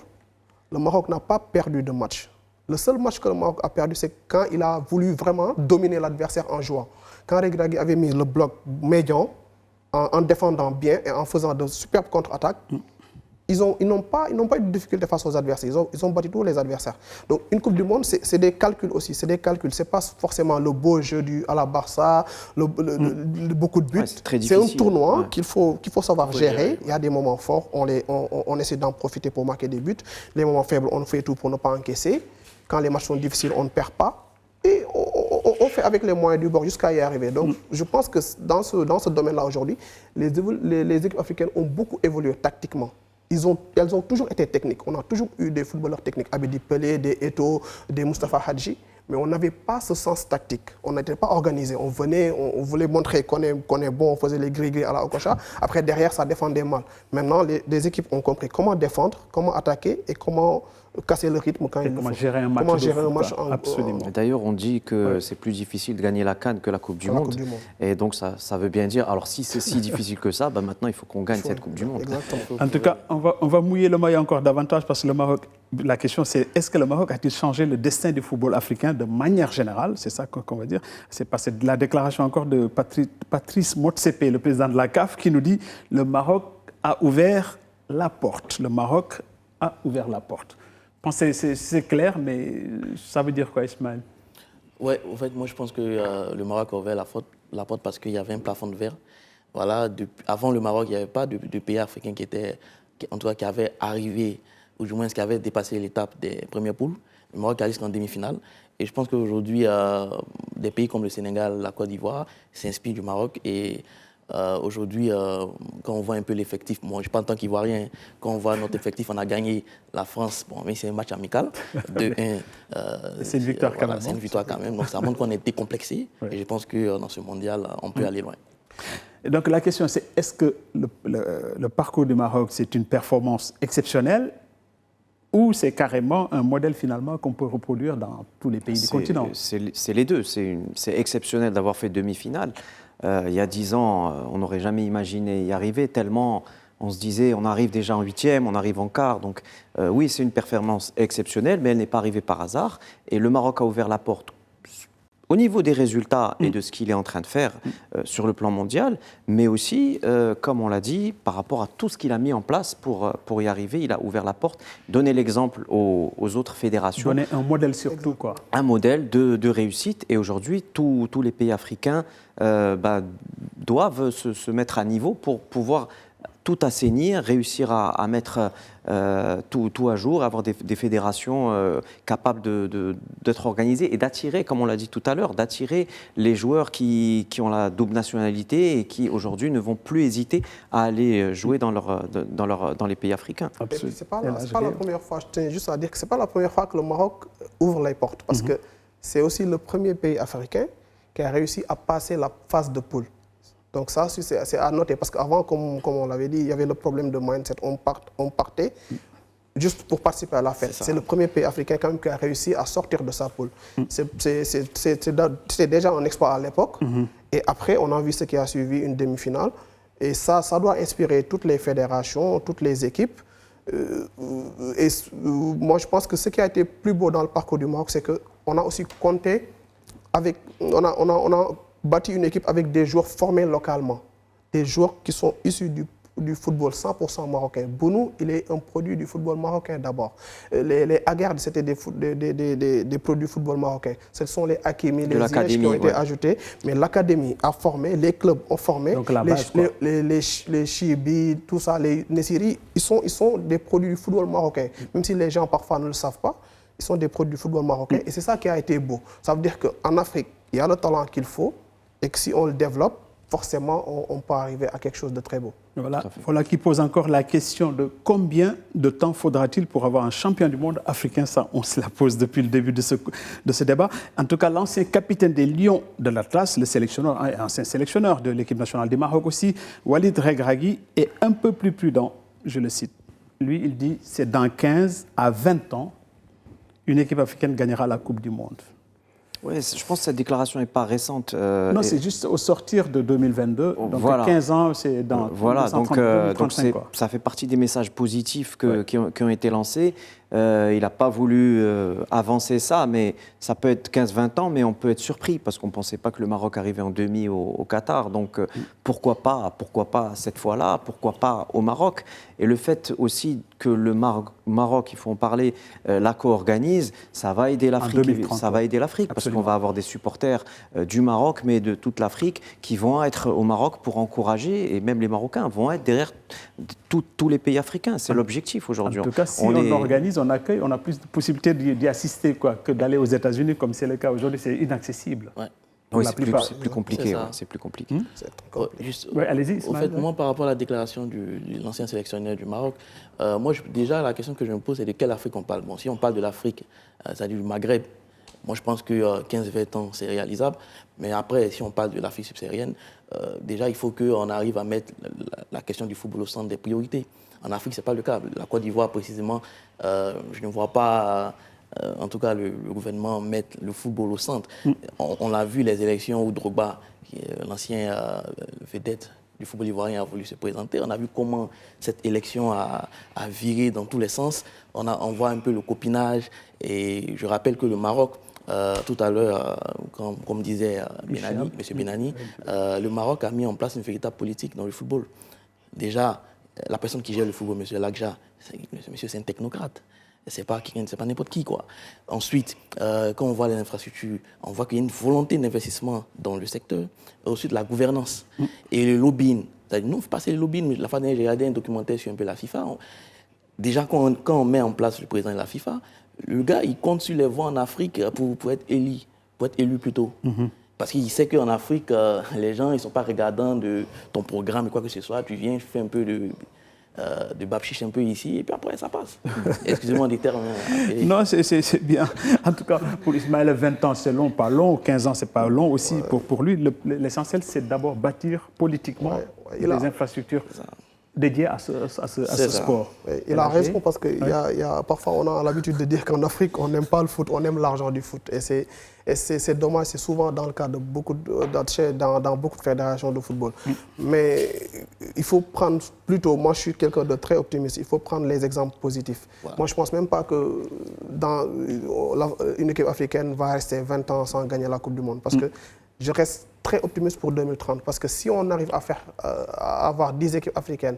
[SPEAKER 4] le Maroc n'a pas perdu de match. Le seul match que le Maroc a perdu, c'est quand il a voulu vraiment dominer l'adversaire en jouant. Quand Regragui avait mis le bloc médian, en défendant bien et en faisant de superbes contre-attaques, ils n'ont pas eu de difficulté face aux adversaires. Ils ont battu tous les adversaires. Donc, une Coupe du Monde, c'est des calculs aussi. C'est des calculs. Ce n'est pas forcément le beau jeu à la Barça, beaucoup de buts.
[SPEAKER 2] Ouais,
[SPEAKER 4] c'est un tournoi qu'il faut savoir gérer. Il y a des moments forts. On essaie d'en profiter pour marquer des buts. Les moments faibles, on fait tout pour ne pas encaisser. Quand les matchs sont difficiles, on ne perd pas. Et on fait avec les moyens du bord jusqu'à y arriver. Donc, je pense que dans ce domaine-là aujourd'hui, les équipes africaines ont beaucoup évolué tactiquement. Elles ont toujours été techniques. On a toujours eu des footballeurs techniques, Abedi Pelé, des Eto'o, des Moustapha Hadji, mais on n'avait pas ce sens tactique. On n'était pas organisé. On venait, on voulait montrer qu'on est bon, on faisait les gris-gris à la Okocha. Après, derrière, ça défendait mal. Maintenant, les équipes ont compris comment défendre, comment attaquer et comment casser le rythme quand il faut.
[SPEAKER 1] Comment gérer un match.
[SPEAKER 4] Comment gérer un match
[SPEAKER 1] absolument.
[SPEAKER 2] D'ailleurs, on dit que c'est plus difficile de gagner la CAN que la Coupe du Monde. Et donc, ça veut bien dire, alors si c'est si difficile que ça, maintenant, il faut qu'on gagne cette Coupe du Monde.
[SPEAKER 4] Exactement.
[SPEAKER 1] En tout cas, on va mouiller le maillot encore davantage parce que le Maroc, la question c'est, est-ce que le Maroc a-t-il changé le destin du football africain de manière générale? C'est ça qu'on va dire. C'est passé de la déclaration encore de Patrice Motsepe, le président de la CAF, qui nous dit le Maroc a ouvert la porte. Le Maroc a ouvert la porte. C'est clair, mais ça veut dire quoi, Ismaël?
[SPEAKER 3] Oui, en fait, moi je pense que le Maroc a ouvert la porte parce qu'il y avait un plafond de verre. Voilà, avant le Maroc, il n'y avait pas de pays africain qui avait arrivé, ou du moins qui avait dépassé l'étape des premières poules. Le Maroc a jusqu'en demi-finale. Et je pense qu'aujourd'hui, des pays comme le Sénégal, la Côte d'Ivoire s'inspirent du Maroc. Et aujourd'hui, quand on voit un peu l'effectif, moi je ne suis pas en tant qu'Ivoirien, quand on voit notre effectif, on a gagné la France, bon, mais c'est un match amical, 2-1.
[SPEAKER 1] C'est une victoire quand même.
[SPEAKER 3] C'est une victoire quand même, donc ça montre qu'on est décomplexé. Oui. Et je pense que dans ce mondial, on peut aller loin.
[SPEAKER 1] Et donc la question c'est, est-ce que le parcours du Maroc, c'est une performance exceptionnelle ou c'est carrément un modèle finalement qu'on peut reproduire dans tous les pays du continent?
[SPEAKER 2] C'est les deux. C'est exceptionnel d'avoir fait demi-finale. Il y a 10 ans, on n'aurait jamais imaginé y arriver, tellement on se disait on arrive déjà en huitième, on arrive en quart. Donc oui, c'est une performance exceptionnelle, mais elle n'est pas arrivée par hasard. Et le Maroc a ouvert la porte au niveau des résultats et de ce qu'il est en train de faire sur le plan mondial, mais aussi, comme on l'a dit, par rapport à tout ce qu'il a mis en place pour y arriver, il a ouvert la porte, donné l'exemple aux autres fédérations.
[SPEAKER 1] Donner un modèle surtout, quoi.
[SPEAKER 2] Un modèle de réussite. Et aujourd'hui, tous les pays africains doivent se mettre à niveau pour pouvoir tout assainir, réussir à mettre tout à jour, avoir des fédérations capables d'être organisées et d'attirer, comme on l'a dit tout à l'heure, d'attirer les joueurs qui ont la double nationalité et qui aujourd'hui ne vont plus hésiter à aller jouer dans les pays africains.
[SPEAKER 4] Ce n'est pas la première fois, je tiens juste à dire que ce n'est pas la première fois que le Maroc ouvre les portes, parce que c'est aussi le premier pays africain qui a réussi à passer la phase de poule. Donc ça, c'est à noter, parce qu'avant, comme on l'avait dit, il y avait le problème de mindset. On partait juste pour participer à la fête. C'est le premier pays africain quand même qui a réussi à sortir de sa poule. C'était déjà un exploit à l'époque. Et après, on a vu ce qui a suivi, une demi-finale. Et ça doit inspirer toutes les fédérations, toutes les équipes. Et moi, je pense que ce qui a été plus beau dans le parcours du Maroc, c'est qu'on a aussi compté avec... On a bâti une équipe avec des joueurs formés localement, des joueurs qui sont issus du football 100% marocain. Bounou, il est un produit du football marocain d'abord. Les Aguerd, c'était des produits du football marocain. Ce sont les Hakimi, les Ziyech qui ont été ajoutés. Mais l'académie a formé, les clubs ont formé.
[SPEAKER 1] Donc la base,
[SPEAKER 4] les Chibi, tout ça, les Nessiri, ils sont des produits du football marocain. Même si les gens parfois ne le savent pas, ils sont des produits du football marocain. Et c'est ça qui a été beau. Ça veut dire qu'en Afrique, il y a le talent qu'il faut. Et que si on le développe, forcément, on peut arriver à quelque chose de très beau.
[SPEAKER 1] Voilà qui pose encore la question de combien de temps faudra-t-il pour avoir un champion du monde africain. Ça, on se la pose depuis le début de ce débat. En tout cas, l'ancien capitaine des Lions de l'Atlas, le sélectionneur, ancien sélectionneur de l'équipe nationale du Maroc aussi, Walid Regragui, est un peu plus prudent, je le cite. Lui, il dit c'est dans 15 à 20 ans une équipe africaine gagnera la Coupe du Monde.
[SPEAKER 2] Oui, je pense que cette déclaration n'est pas récente.
[SPEAKER 1] Non, c'est juste au sortir de 2022. Donc
[SPEAKER 2] voilà.
[SPEAKER 1] 15 ans, c'est dans
[SPEAKER 2] voilà,
[SPEAKER 1] 2035,
[SPEAKER 2] donc ça fait partie des messages positifs qui ont été lancés. Il n'a pas voulu avancer ça, mais ça peut être 15-20 ans, mais on peut être surpris parce qu'on ne pensait pas que le Maroc arrivait en demi au Qatar. Donc pourquoi pas cette fois-là, pourquoi pas au Maroc. Et le fait aussi que le Maroc, il faut en parler, la co-organise, ça va aider l'Afrique. Ça va aider l'Afrique parce qu'on va avoir des supporters du Maroc, mais de toute l'Afrique, qui vont être au Maroc pour encourager, et même les Marocains vont être derrière tous les pays africains. C'est l'objectif aujourd'hui.
[SPEAKER 1] En tout cas, si on organise, on accueille, on a plus de possibilités d'y assister que d'aller aux États-Unis, comme c'est le cas aujourd'hui. C'est inaccessible.
[SPEAKER 3] Ouais.
[SPEAKER 2] Oui, c'est plus compliqué. C'est plus compliqué.
[SPEAKER 1] Allez-y,
[SPEAKER 3] au fait, moi, par rapport à la déclaration de l'ancien sélectionneur du Maroc, déjà, la question que je me pose, c'est de quelle Afrique on parle. Bon, si on parle de l'Afrique, c'est-à-dire du Maghreb, moi, je pense que 15-20 ans, c'est réalisable. Mais après, si on parle de l'Afrique subsaharienne, déjà, il faut qu'on arrive à mettre la question du football au centre des priorités. En Afrique, ce n'est pas le cas. La Côte d'Ivoire, précisément, je ne vois pas, en tout cas, le gouvernement mettre le football au centre. On a vu les élections où Drogba, l'ancien vedette du football ivoirien, a voulu se présenter. On a vu comment cette élection a viré dans tous les sens. On voit un peu le copinage. Et je rappelle que le Maroc, tout à l'heure, comme disait M. Benani, le Maroc a mis en place une véritable politique dans le football. Déjà, la personne qui gère le football, M. Lagja, c'est un technocrate. C'est pas n'importe qui, quoi. Ensuite, quand on voit les infrastructures, on voit qu'il y a une volonté d'investissement dans le secteur. Et ensuite, la gouvernance et le lobbying. C'est-à-dire, non, il ne faut pas passer le lobbying. Mais la fois dernière, j'ai regardé un documentaire sur un peu la FIFA. Déjà, quand on met en place le président de la FIFA, le gars, il compte sur les voix en Afrique pour être élu plutôt. Parce qu'il sait qu'en Afrique, les gens, ils ne sont pas regardants de ton programme et quoi que ce soit. Tu viens, tu fais un peu de babchiche un peu ici, et puis après, ça passe. Excusez-moi des termes.
[SPEAKER 1] Non, c'est bien. En tout cas, pour Ismaël, 20 ans, c'est long, pas long. 15 ans, c'est pas long aussi. Pour lui, l'essentiel, c'est d'abord bâtir politiquement les infrastructures dédiées à ce sport.
[SPEAKER 4] Il a raison parce que parfois, on a l'habitude de dire qu'en Afrique, on n'aime pas le foot, on aime l'argent du foot. Et c'est dommage, c'est souvent dans le cas de beaucoup de fédérations de football. Mais il faut prendre plutôt, moi je suis quelqu'un de très optimiste, il faut prendre les exemples positifs. Moi je ne pense même pas que une équipe africaine va rester 20 ans sans gagner la Coupe du Monde. Parce que je reste très optimiste pour 2030. Parce que si on arrive à avoir 10 équipes africaines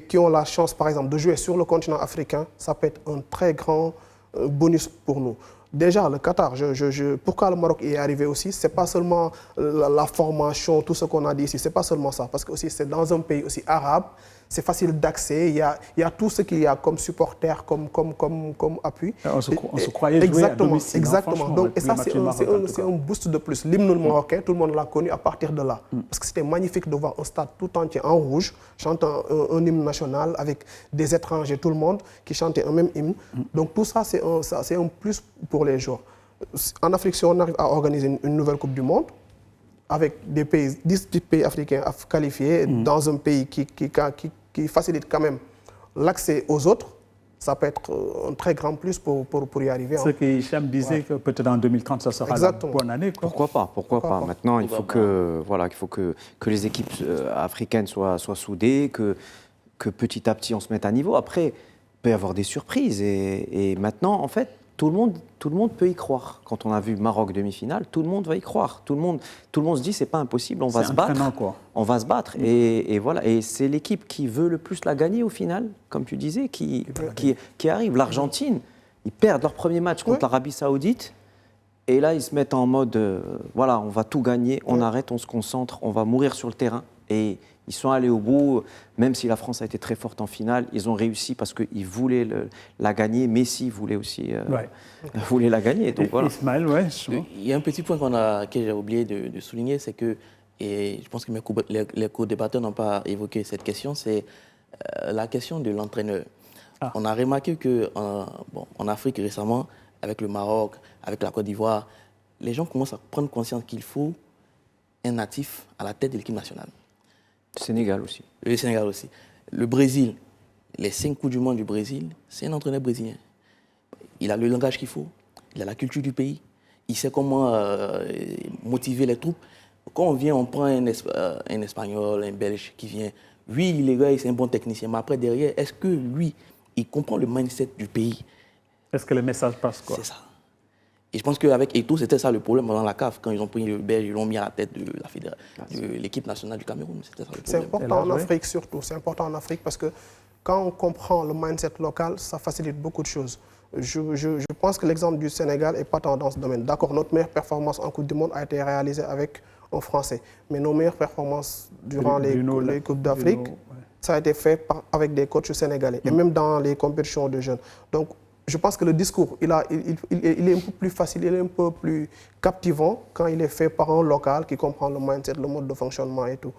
[SPEAKER 4] qui ont la chance, par exemple, de jouer sur le continent africain, ça peut être un très grand bonus pour nous. Déjà, le Qatar, pourquoi le Maroc est arrivé aussi, ce n'est pas seulement la formation, tout ce qu'on a dit ici, ce n'est pas seulement ça, parce que aussi c'est dans un pays aussi arabe, c'est facile d'accès, il y a tout ce qu'il y a comme supporters, comme appui.
[SPEAKER 1] On se croyait jouer à domicile.
[SPEAKER 4] Exactement. Donc, et ça, c'est un boost de plus. L'hymne marocain, tout le monde l'a connu à partir de là. Parce que c'était magnifique de voir un stade tout entier en rouge, chantant un hymne national avec des étrangers, tout le monde qui chantait un même hymne. Donc tout ça, c'est un plus pour les joueurs. En Afrique, si on arrive à organiser une nouvelle Coupe du Monde, avec 10 pays africains qualifiés, dans un pays qui facilite quand même l'accès aux autres, ça peut être un très grand plus pour y arriver.
[SPEAKER 1] Ce que Hicham disait, que peut-être en 2030, ça sera la bonne année.
[SPEAKER 2] Pourquoi pas. Maintenant, il faut que les équipes africaines soient soudées, que petit à petit, on se mette à niveau. Après, il peut y avoir des surprises. Et maintenant, en fait, tout le monde peut y croire. Quand on a vu Maroc demi-finale, tout le monde va y croire. Tout le monde se dit c'est pas impossible, on va se battre. On va se battre. Et voilà. Et c'est l'équipe qui veut le plus la gagner au final, comme tu disais, qui arrive. L'Argentine, ils perdent leur premier match contre l'Arabie Saoudite. Et là, ils se mettent en mode voilà, on va tout gagner, on arrête, on se concentre, on va mourir sur le terrain. Et ils sont allés au bout, même si la France a été très forte en finale, ils ont réussi parce qu'ils voulaient la gagner. Messi voulait aussi voulait la gagner. Donc, voilà.
[SPEAKER 1] Ismaël,
[SPEAKER 3] il y a un petit point que j'ai oublié de souligner, c'est que, et je pense que les co-débatteurs n'ont pas évoqué cette question, c'est la question de l'entraîneur. On a remarqué qu'en Afrique récemment, avec le Maroc, avec la Côte d'Ivoire, les gens commencent à prendre conscience qu'il faut un natif à la tête de l'équipe nationale.
[SPEAKER 2] Le Sénégal aussi.
[SPEAKER 3] Le Brésil, les 5 coups du monde du Brésil, c'est un entraîneur brésilien. il a le langage qu'il faut, il a la culture du pays, il sait comment motiver les troupes. Quand on vient, on prend un Espagnol, un Belge qui vient. Oui, les gars, c'est un bon technicien, mais après, derrière, est-ce que lui, il comprend le mindset du pays?
[SPEAKER 1] Est-ce que le message passe, quoi?
[SPEAKER 3] C'est ça. Et je pense qu'avec Eto'o, c'était ça le problème dans la CAF. Quand ils ont pris le Belge, ils l'ont mis à la tête de l'équipe nationale du Cameroun. C'était ça le problème.
[SPEAKER 4] C'est important en Afrique surtout. C'est important en Afrique parce que quand on comprend le mindset local, ça facilite beaucoup de choses. Je pense que l'exemple du Sénégal est pas tant dans ce domaine. D'accord, notre meilleure performance en Coupe du Monde a été réalisée avec un Français. Mais nos meilleures performances durant les Coupes d'Afrique, ça a été fait avec des coachs sénégalais. Et même dans les compétitions de jeunes. Donc, je pense que le discours, il est un peu plus facile, il est un peu plus captivant quand il est fait par un local qui comprend le mindset, le mode de fonctionnement et tout.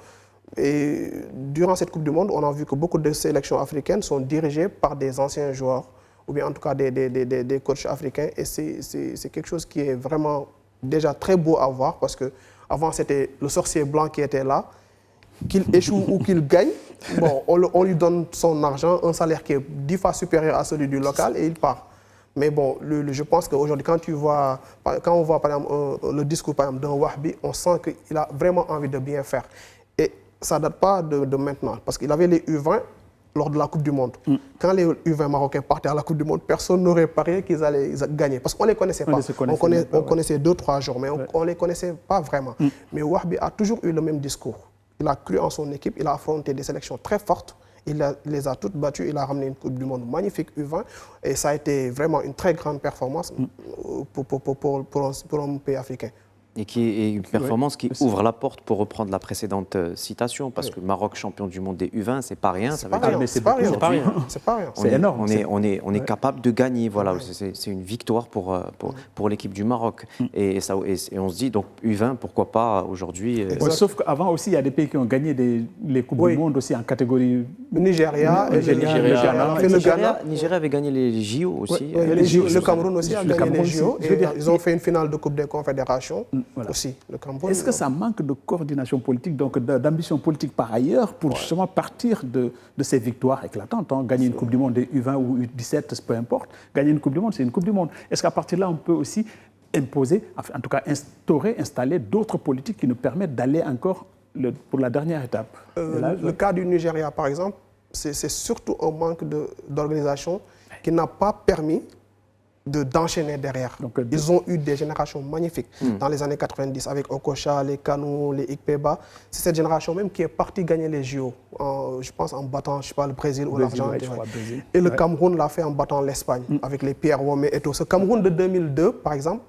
[SPEAKER 4] Et durant cette Coupe du Monde, on a vu que beaucoup de sélections africaines sont dirigées par des anciens joueurs, ou bien en tout cas des coachs africains. Et c'est quelque chose qui est vraiment déjà très beau à voir, parce qu'avant, c'était le sorcier blanc qui était là. Qu'il échoue ou qu'il gagne, bon, on lui donne son argent, un salaire qui est 10 fois supérieur à celui du local, et il part. Mais bon, je pense qu'aujourd'hui, quand on voit par exemple, le discours d'un Wahbi, on sent qu'il a vraiment envie de bien faire. Et ça ne date pas de maintenant, parce qu'il avait les U20 lors de la Coupe du Monde. Quand les U20 marocains partaient à la Coupe du Monde, personne n'aurait parié qu'ils allaient gagner, parce qu'on ne les connaissait pas. On connaissait 2-3 jours, mais on ne les connaissait pas vraiment. Mais Wahbi a toujours eu le même discours. Il a cru en son équipe, il a affronté des sélections très fortes, il les a toutes battues, il a ramené une Coupe du Monde magnifique U20, et ça a été vraiment une très grande performance pour un pays africain.
[SPEAKER 2] Et qui est une performance qui ouvre la porte, pour reprendre la précédente citation, parce que Maroc champion du monde des U20, c'est pas rien.
[SPEAKER 4] C'est pas rien.
[SPEAKER 1] C'est énorme.
[SPEAKER 2] On est capable de gagner. Voilà, c'est une victoire pour l'équipe du Maroc. Et on se dit donc U20, pourquoi pas aujourd'hui.
[SPEAKER 1] Sauf qu'avant aussi, il y a des pays qui ont gagné les coupes du monde aussi en catégorie.
[SPEAKER 4] Nigeria,
[SPEAKER 2] Nigeria avait gagné les JO aussi.
[SPEAKER 4] Le Cameroun aussi a gagné les JO. Ils ont fait une finale de Coupe des Confédérations. Voilà. Aussi,
[SPEAKER 1] est-ce que ça manque de coordination politique, donc d'ambition politique par ailleurs, pour justement partir de ces victoires éclatantes, gagner une Coupe du Monde des U20 ou U17, peu importe, gagner une Coupe du Monde, c'est une Coupe du Monde. Est-ce qu'à partir de là, on peut aussi imposer, en tout cas installer d'autres politiques qui nous permettent d'aller encore pour la dernière étape?
[SPEAKER 4] Le cas du Nigeria, par exemple, c'est surtout un manque d'organisation qui n'a pas permis d'enchaîner derrière. Donc, ils ont eu des générations magnifiques dans les années 90 avec Okocha, les Kanu, les Ikpeba. C'est cette génération même qui est partie gagner les JO, je pense en battant le Brésil ou l'Argentine. Et le Cameroun l'a fait en battant l'Espagne avec les Pierre Womé et tout. Ce Cameroun de 2002, par exemple,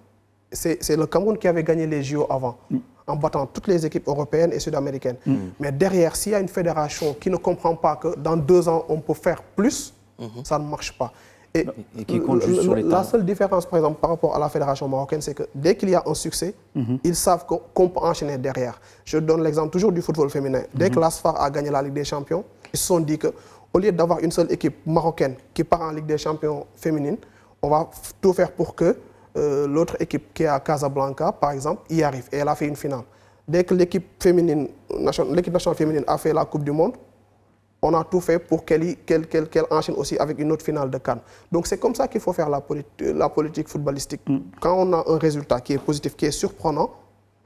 [SPEAKER 4] c'est le Cameroun qui avait gagné les JO avant, en battant toutes les équipes européennes et sud-américaines. Mais derrière, s'il y a une fédération qui ne comprend pas que dans 2 ans, on peut faire plus, ça ne marche pas. Et
[SPEAKER 2] qui compte juste sur l'État.
[SPEAKER 4] La seule différence, par exemple, par rapport à la fédération marocaine, c'est que dès qu'il y a un succès, ils savent qu'on peut enchaîner derrière. Je donne l'exemple toujours du football féminin. Dès que l'ASFA a gagné la Ligue des Champions, ils se sont dit qu'au lieu d'avoir une seule équipe marocaine qui part en Ligue des Champions féminine, on va tout faire pour que l'autre équipe qui est à Casablanca, par exemple, y arrive. Et elle a fait une finale. Dès que l'équipe nationale féminine a fait la Coupe du Monde, on a tout fait pour qu'elle enchaîne aussi avec une autre finale de CAN. Donc c'est comme ça qu'il faut faire la politique footballistique. Quand on a un résultat qui est positif, qui est surprenant,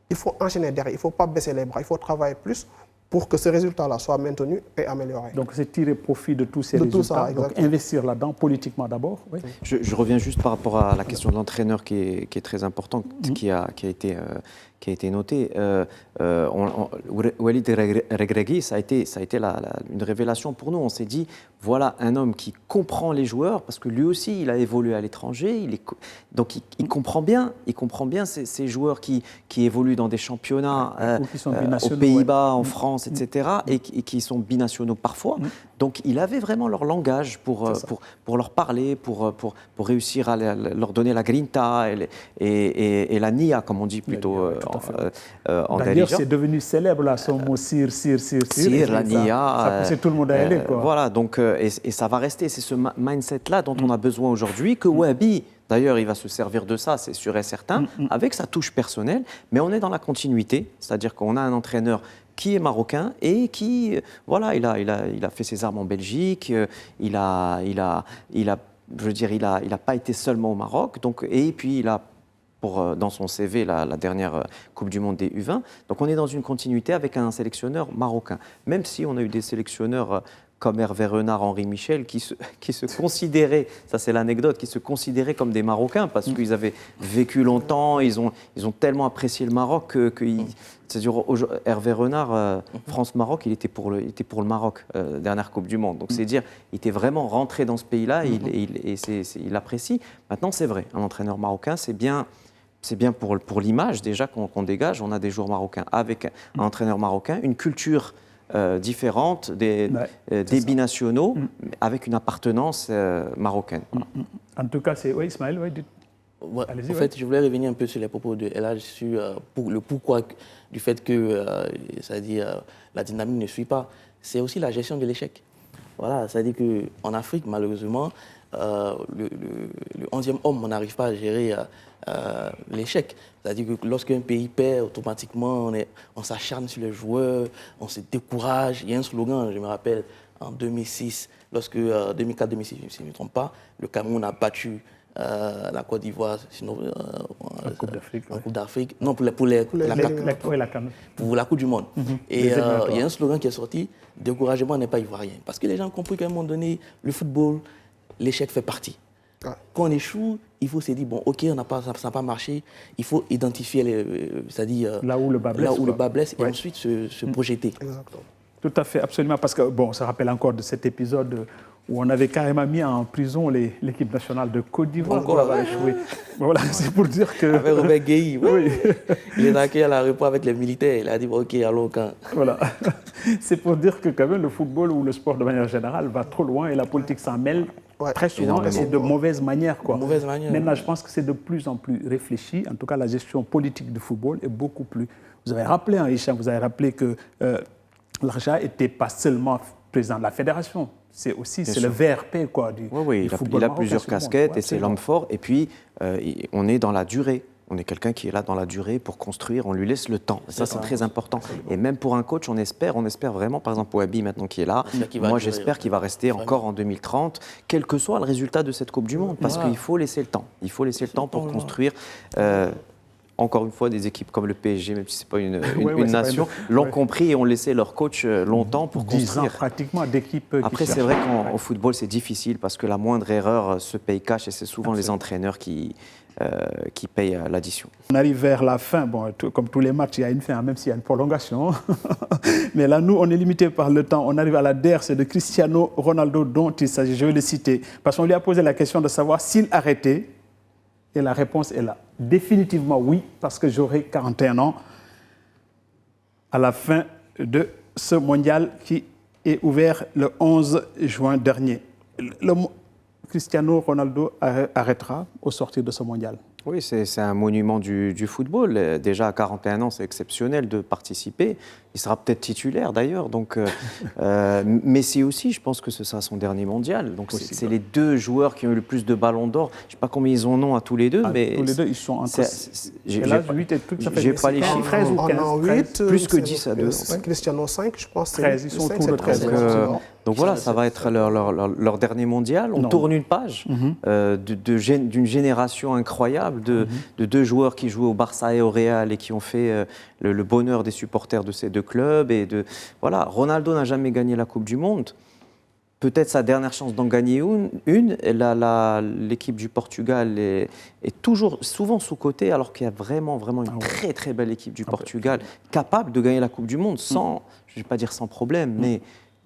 [SPEAKER 4] il faut enchaîner derrière, il ne faut pas baisser les bras, il faut travailler plus pour que ce résultat-là soit maintenu et amélioré.
[SPEAKER 1] Donc c'est tirer profit de tous ces résultats,
[SPEAKER 4] tout ça,
[SPEAKER 1] donc investir là-dedans, politiquement d'abord. Oui.
[SPEAKER 2] Je reviens juste par rapport à la question de l'entraîneur qui est très importante, qui a été noté. Walid Regragui, ça a été une révélation pour nous. On s'est dit, voilà un homme qui comprend les joueurs, parce que lui aussi, il a évolué à l'étranger. Donc il comprend bien ces joueurs qui évoluent dans des championnats aux Pays-Bas, en France, etc., et qui sont binationaux parfois. Donc il avait vraiment leur langage pour leur parler, pour réussir à leur donner la grinta et la nia, comme on dit plutôt en
[SPEAKER 1] D'ailleurs, c'est devenu célèbre, là, son mot sir,
[SPEAKER 2] la nia.
[SPEAKER 1] Ça poussait tout le monde à aller, quoi.
[SPEAKER 2] Voilà, donc, et ça va rester. C'est ce mindset-là dont on a besoin aujourd'hui, que Wahbi, d'ailleurs, il va se servir de ça, c'est sûr et certain, avec sa touche personnelle, mais on est dans la continuité, c'est-à-dire qu'on a un entraîneur qui est marocain et qui, voilà, il a fait ses armes en Belgique, il a je veux dire, il n'a pas été seulement au Maroc. Donc, et puis, il a, dans son CV, la dernière Coupe du Monde des U20. Donc, on est dans une continuité avec un sélectionneur marocain. Même si on a eu des sélectionneurs comme Hervé Renard, Henri Michel, qui se considéraient, ça c'est l'anecdote, qui se considéraient comme des Marocains parce qu'ils avaient vécu longtemps, ils ont tellement apprécié le Maroc c'est-à-dire Hervé Renard, France-Maroc, il était pour le Maroc, dernière Coupe du Monde. Donc c'est dire, il était vraiment rentré dans ce pays-là et il apprécie. Maintenant c'est vrai, un entraîneur marocain, c'est bien pour l'image déjà qu'on dégage. On a des joueurs marocains avec un entraîneur marocain, une culture différentes, des binationaux, avec une appartenance marocaine. Voilà.
[SPEAKER 1] En tout cas, c'est... Oui, Ismaël, oui.
[SPEAKER 3] En fait, je voulais revenir un peu sur les propos de El Hadj sur le pourquoi du fait que c'est-à-dire, la dynamique ne suit pas. C'est aussi la gestion de l'échec. Voilà, c'est-à-dire qu'en Afrique, malheureusement, le 11e homme, on n'arrive pas à gérer l'échec. C'est-à-dire que lorsqu'un pays perd, automatiquement, on s'acharne sur les joueurs, on se décourage. Il y a un slogan, je me rappelle, en 2006, 2004-2006, si je ne me trompe pas, le Cameroun a battu la Côte d'Ivoire, sinon
[SPEAKER 1] la Coupe d'Afrique.
[SPEAKER 3] En Coupe d'Afrique. Non, pour la Coupe du Monde. Et il y a un slogan qui est sorti, découragement n'est pas ivoirien. Parce que les gens ont compris qu'à un moment donné, le football, l'échec fait partie. Quand on échoue, il faut se dire, bon, ok, ça n'a pas marché, il faut identifier, c'est-à-dire
[SPEAKER 1] là où le bas blesse,
[SPEAKER 3] et ensuite se projeter.
[SPEAKER 4] Exactement.
[SPEAKER 1] Tout à fait, absolument, parce que, bon, on se rappelle encore de cet épisode où on avait carrément mis en prison l'équipe nationale de Côte d'Ivoire pour avoir échoué. Voilà, c'est pour dire que...
[SPEAKER 3] Avec Robert Gueye, oui. Il est accueilli à l'aéroport avec les militaires, il a dit, ok, allons au camp.
[SPEAKER 1] Voilà, c'est pour dire que quand même le football ou le sport de manière générale va trop loin et la politique s'en mêle très souvent et de mauvaise manière. Maintenant, je pense que c'est de plus en plus réfléchi. En tout cas, la gestion politique du football est beaucoup plus... Vous avez rappelé, Hicham, vous avez rappelé que Larja n'était pas seulement président de la fédération. C'est le VRP du football.
[SPEAKER 2] Il a plusieurs casquettes et c'est l'homme fort. Et puis, on est dans la durée. On est quelqu'un qui est là dans la durée pour construire, on lui laisse le temps. Ça, c'est très important. Et même pour un coach, on espère vraiment, par exemple, Ouabi, maintenant qui est là, moi j'espère qu'il va rester encore en 2030, quel que soit le résultat de cette Coupe du Monde, parce qu'il faut laisser le temps. Il faut laisser le temps pour construire. Encore une fois, des équipes comme le PSG, même si ce n'est pas une nation, l'ont compris et ont laissé leur coach longtemps pour construire.
[SPEAKER 1] 10 ans pratiquement d'équipes.
[SPEAKER 2] Après, c'est vrai qu'au football, c'est difficile parce que la moindre erreur se paye cash et c'est souvent les entraîneurs qui payent l'addition.
[SPEAKER 1] On arrive vers la fin. Bon, comme tous les matchs, il y a une fin, même s'il y a une prolongation. Mais là, nous, on est limité par le temps. On arrive à la dernière, c'est de Cristiano Ronaldo dont il s'agit. Je vais le citer parce qu'on lui a posé la question de savoir s'il arrêtait. Et la réponse est là. Définitivement oui, parce que j'aurai 41 ans à la fin de ce mondial qui est ouvert le 11 juin dernier. Cristiano Ronaldo arrêtera au sortir de ce mondial.
[SPEAKER 2] Oui, c'est un monument du football. Déjà à 41 ans, c'est exceptionnel de participer. Il sera peut-être titulaire d'ailleurs. Donc, Messi aussi, je pense que ce sera son dernier mondial. Donc c'est les deux joueurs qui ont eu le plus de ballons d'or. Je ne sais pas combien ils en ont à tous les deux. Mais
[SPEAKER 1] tous les deux, ils sont entre...
[SPEAKER 2] J'ai pas les chiffres.
[SPEAKER 1] 13 ou 15,
[SPEAKER 2] plus que 10 à 2.
[SPEAKER 4] Cristiano 5, je pense.
[SPEAKER 1] 13, ils sont autour de 13.
[SPEAKER 2] Donc voilà, ça va être leur dernier mondial. On tourne une page d'une génération incroyable de deux joueurs qui jouaient au Barça et au Real et qui ont fait le bonheur des supporters de ces deux clubs. Voilà, Ronaldo n'a jamais gagné la Coupe du Monde. Peut-être sa dernière chance d'en gagner une. L'équipe du Portugal est toujours souvent sous-cotée, alors qu'il y a vraiment une très très belle équipe du Portugal capable de gagner la Coupe du Monde sans, je ne vais pas dire sans problème, mais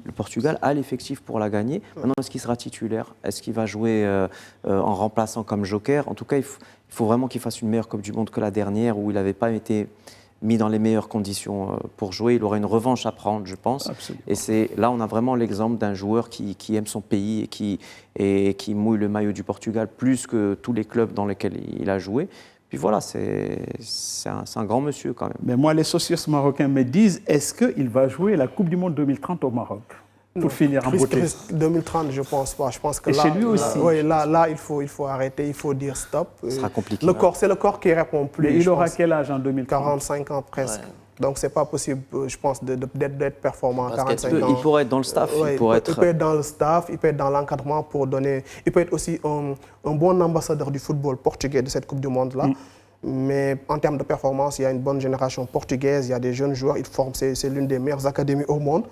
[SPEAKER 2] le Portugal a l'effectif pour la gagner. Maintenant, est-ce qu'il sera titulaire? Est-ce qu'il va jouer en remplaçant comme joker? En tout cas, il faut vraiment qu'il fasse une meilleure Coupe du Monde que la dernière, où il n'avait pas été mis dans les meilleures conditions pour jouer. Il aurait une revanche à prendre, je pense. Absolument. Et là, on a vraiment l'exemple d'un joueur qui aime son pays et qui mouille le maillot du Portugal plus que tous les clubs dans lesquels il a joué. Puis voilà, c'est un grand monsieur quand même.
[SPEAKER 1] Mais moi, les socios marocains me disent, est-ce qu'il va jouer la Coupe du Monde 2030 au Maroc? Pour finir en beauté.
[SPEAKER 4] 2030, je ne pense pas. Je pense que
[SPEAKER 1] et
[SPEAKER 4] là,
[SPEAKER 1] chez lui aussi.
[SPEAKER 4] Là, il faut arrêter, il faut dire stop.
[SPEAKER 2] Ce sera compliqué.
[SPEAKER 4] C'est le corps qui répond plus.
[SPEAKER 1] Mais il aura quel âge en 2030?
[SPEAKER 4] 45 ans presque. Donc, ce n'est pas possible, je pense, d'être performant à 45 ans.
[SPEAKER 2] Il pourrait être dans le staff.
[SPEAKER 4] Il peut être dans le staff, il peut être dans l'encadrement pour donner... Il peut être aussi un bon ambassadeur du football portugais de cette Coupe du Monde-là. Mais en termes de performance, il y a une bonne génération portugaise, il y a des jeunes joueurs, ils forment, c'est l'une des meilleures académies au monde.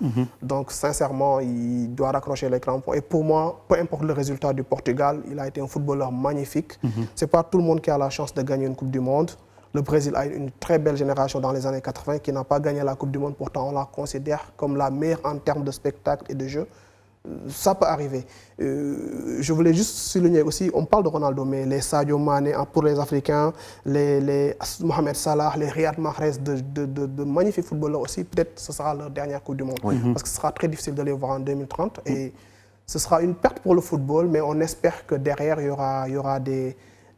[SPEAKER 4] Donc, sincèrement, il doit raccrocher les crampons. Et pour moi, peu importe le résultat du Portugal, il a été un footballeur magnifique. Ce n'est pas tout le monde qui a la chance de gagner une Coupe du Monde. Le Brésil a une très belle génération dans les années 80 qui n'a pas gagné la Coupe du Monde. Pourtant, on la considère comme la meilleure en termes de spectacle et de jeu. Ça peut arriver. Je voulais juste souligner aussi, on parle de Ronaldo, mais les Sadio Mané pour les Africains, les Mohamed Salah, les Riyad Mahrez, de magnifiques footballeurs aussi, peut-être que ce sera leur dernière Coupe du Monde. Parce que ce sera très difficile de les voir en 2030. Et ce sera une perte pour le football, mais on espère que derrière, il y aura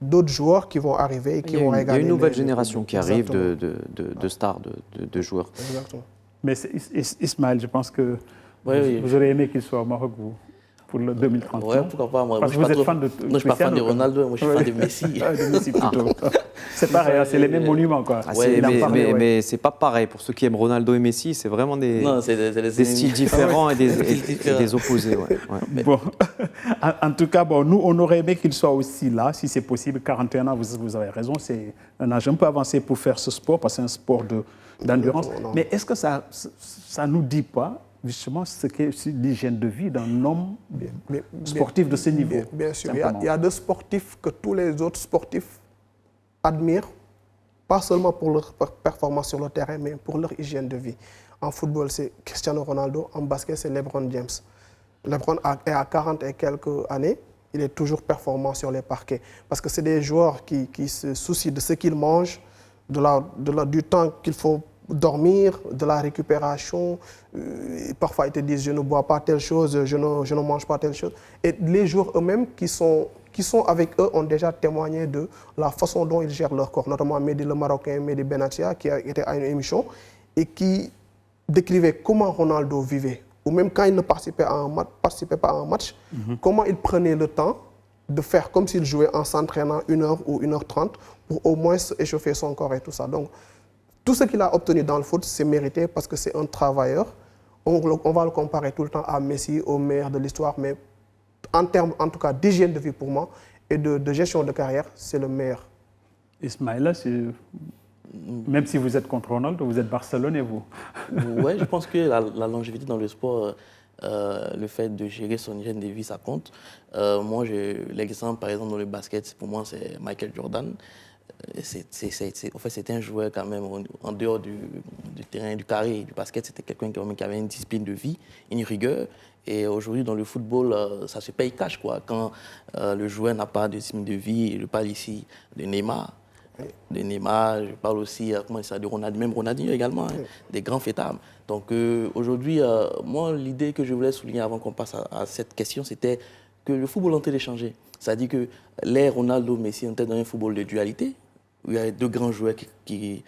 [SPEAKER 4] d'autres joueurs qui vont arriver et qui vont régaler.
[SPEAKER 2] Il y a une nouvelle génération qui arrive de stars, de joueurs.
[SPEAKER 4] Exactement.
[SPEAKER 1] Mais Ismaël, je pense que vous aurez aimé qu'il soit au Maroc, vous, pour le 2030.
[SPEAKER 3] Oui, pourquoi pas. Moi,
[SPEAKER 1] parce que vous êtes fan de
[SPEAKER 3] Cristiano. Moi, je ne suis pas fan de Ronaldo, moi, je suis fan de Messi.
[SPEAKER 1] De Messi plutôt. C'est pareil, c'est les mêmes monuments, quoi.
[SPEAKER 2] Mais c'est pas pareil. Pour ceux qui aiment Ronaldo et Messi, c'est vraiment des styles différents et des opposés.
[SPEAKER 1] Bon. En tout cas, nous, on aurait aimé qu'il soit aussi là, si c'est possible. 41 ans, vous avez raison, c'est un âge un peu avancé pour faire ce sport, parce que c'est un sport d'endurance. Mais est-ce que ça ne nous dit pas justement ce qu'est l'hygiène de vie d'un homme sportif de ce niveau?
[SPEAKER 4] Bien sûr, il y a deux sportifs que tous les autres sportifs admirent, pas seulement pour leur performance sur le terrain, mais pour leur hygiène de vie. En football, c'est Cristiano Ronaldo, en basket, c'est LeBron James. LeBron est à 40 et quelques années, il est toujours performant sur les parquets, parce que c'est des joueurs qui se soucient de ce qu'ils mangent, du temps qu'il faut dormir, de la récupération. Parfois, ils te disent « je ne bois pas telle chose, je ne mange pas telle chose ». Et les joueurs eux-mêmes qui sont avec eux ont déjà témoigné de la façon dont ils gèrent leur corps. Notamment Mehdi le Marocain, Mehdi Benatia, qui a été à une émission et qui décrivait comment Ronaldo vivait. Ou même quand il ne participait pas à un match, comment il prenait le temps de faire comme s'il jouait en s'entraînant 1h ou 1h30 pour au moins échauffer son corps et tout ça. Donc, tout ce qu'il a obtenu dans le foot, c'est mérité parce que c'est un travailleur. On va le comparer tout le temps à Messi, au meilleur de l'histoire, mais en termes, en tout cas, d'hygiène de vie pour moi et de gestion de carrière, c'est le meilleur.
[SPEAKER 1] Ismaïla, même si vous êtes contre Ronaldo, vous êtes barcelonais, vous.
[SPEAKER 3] Oui, je pense que la longévité dans le sport, le fait de gérer son hygiène de vie, ça compte. Moi, l'exemple, par exemple, dans le basket, pour moi, c'est Michael Jordan. En fait, c'était un joueur quand même en dehors du terrain, du carré, du basket. C'était quelqu'un qui avait une discipline de vie, une rigueur. Et aujourd'hui, dans le football, ça se paye cash, quoi. Quand le joueur n'a pas de discipline de vie, je parle ici de Neymar. Je parle aussi de Ronaldinho, même Ronaldinho également, des grands fêtards. Donc aujourd'hui, moi, l'idée que je voulais souligner avant qu'on passe à cette question, c'était que le football est en train de changer. C'est-à-dire que l'ère Ronaldo, Messi, on était dans un football de dualité, où il y avait deux grands joueurs qui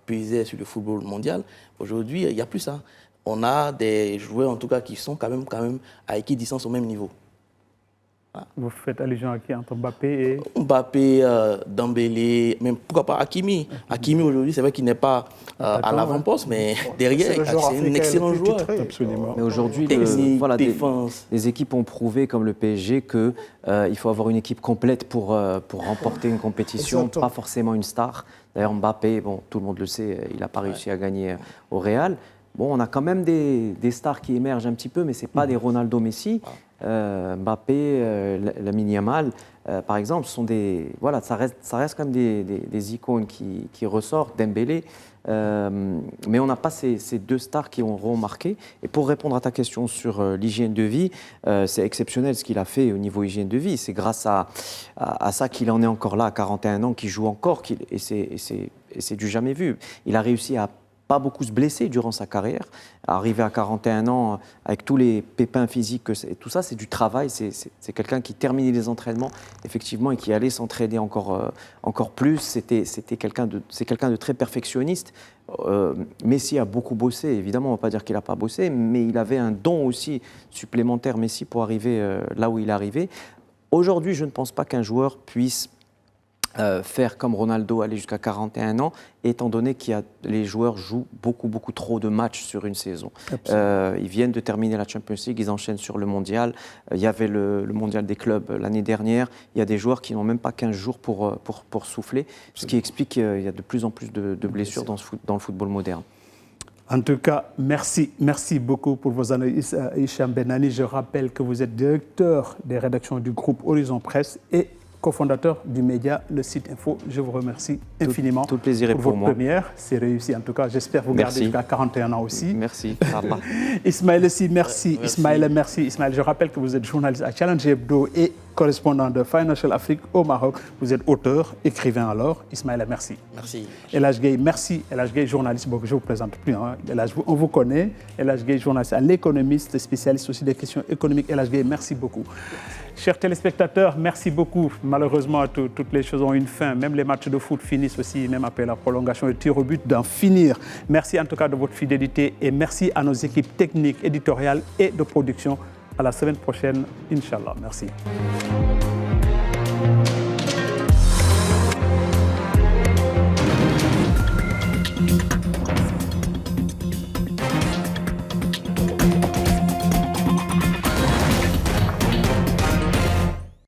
[SPEAKER 3] pesaient sur le football mondial. Aujourd'hui, il n'y a plus ça. On a des joueurs, en tout cas, qui sont quand même à équidistance au même niveau. Voilà.
[SPEAKER 1] Vous faites allusion à qui entre Mbappé et...
[SPEAKER 3] Mbappé, Dembélé, même pourquoi pas Hakimi. Hakimi, aujourd'hui, c'est vrai qu'il n'est pas à l'avant-poste, mais derrière, c'est un excellent joueur.
[SPEAKER 1] Absolument.
[SPEAKER 2] Mais aujourd'hui, les équipes ont prouvé, comme le PSG, qu'il faut avoir une équipe complète pour remporter une compétition, exactement. Pas forcément une star. D'ailleurs, Mbappé, tout le monde le sait, il n'a pas réussi à gagner au Real. Bon, on a quand même des stars qui émergent un petit peu, mais ce n'est pas des Ronaldo, Messi. Mbappé, Lamine Yamal, par exemple, sont ça reste quand même des icônes qui ressortent, Dembélé. Mais on n'a pas ces deux stars qui auront marqué. Et pour répondre à ta question sur l'hygiène de vie, c'est exceptionnel ce qu'il a fait au niveau hygiène de vie. C'est grâce à ça qu'il en est encore là à 41 ans, qu'il joue encore, et c'est du jamais vu. Il a réussi à pas beaucoup se blesser durant sa carrière. Arrivé à 41 ans, avec tous les pépins physiques, tout ça, c'est du travail. C'est quelqu'un qui terminait les entraînements, effectivement, et qui allait s'entraîner encore plus. C'est quelqu'un de très perfectionniste. Messi a beaucoup bossé, évidemment, on ne va pas dire qu'il n'a pas bossé, mais il avait un don aussi supplémentaire, Messi, pour arriver là où il est arrivé. Aujourd'hui, je ne pense pas qu'un joueur puisse faire comme Ronaldo, aller jusqu'à 41 ans, étant donné que les joueurs jouent beaucoup trop de matchs sur une saison. Ils viennent de terminer la Champions League, ils enchaînent sur le mondial. Il y avait le mondial des clubs l'année dernière. Il y a des joueurs qui n'ont même pas 15 jours pour souffler, ce qui explique qu'il y a de plus en plus de blessures dans le football moderne.
[SPEAKER 1] En tout cas, merci beaucoup pour vos analyses, Hicham Benani. Je rappelle que vous êtes directeur des rédactions du groupe Horizon Presse et cofondateur du média Le Site Info. Je vous remercie infiniment.
[SPEAKER 2] Tout le plaisir est pour
[SPEAKER 1] votre
[SPEAKER 2] moi.
[SPEAKER 1] Première. C'est réussi en tout cas. J'espère vous garder jusqu'à 41 ans aussi.
[SPEAKER 2] Merci.
[SPEAKER 1] Ismaël aussi, merci. Ismaël, merci. Ismaël, je rappelle que vous êtes journaliste à Challenge Hebdo et correspondant de Financial Afrique au Maroc. Vous êtes auteur, écrivain alors. Ismaël, merci.
[SPEAKER 3] Merci.
[SPEAKER 1] El Hadj Gueye, merci. El Hadj Gueye, journaliste, bon, je ne vous présente plus. Hein. On vous connaît. El Hadj Gueye, journaliste, l'économiste, spécialiste aussi des questions économiques. El Hadj Gueye, merci beaucoup. Chers téléspectateurs, merci beaucoup. Malheureusement, toutes les choses ont une fin. Même les matchs de foot finissent aussi, même après la prolongation et tir au but, d'en finir. Merci en tout cas de votre fidélité et merci à nos équipes techniques, éditoriales et de production. À la semaine prochaine, Inch'Allah. Merci.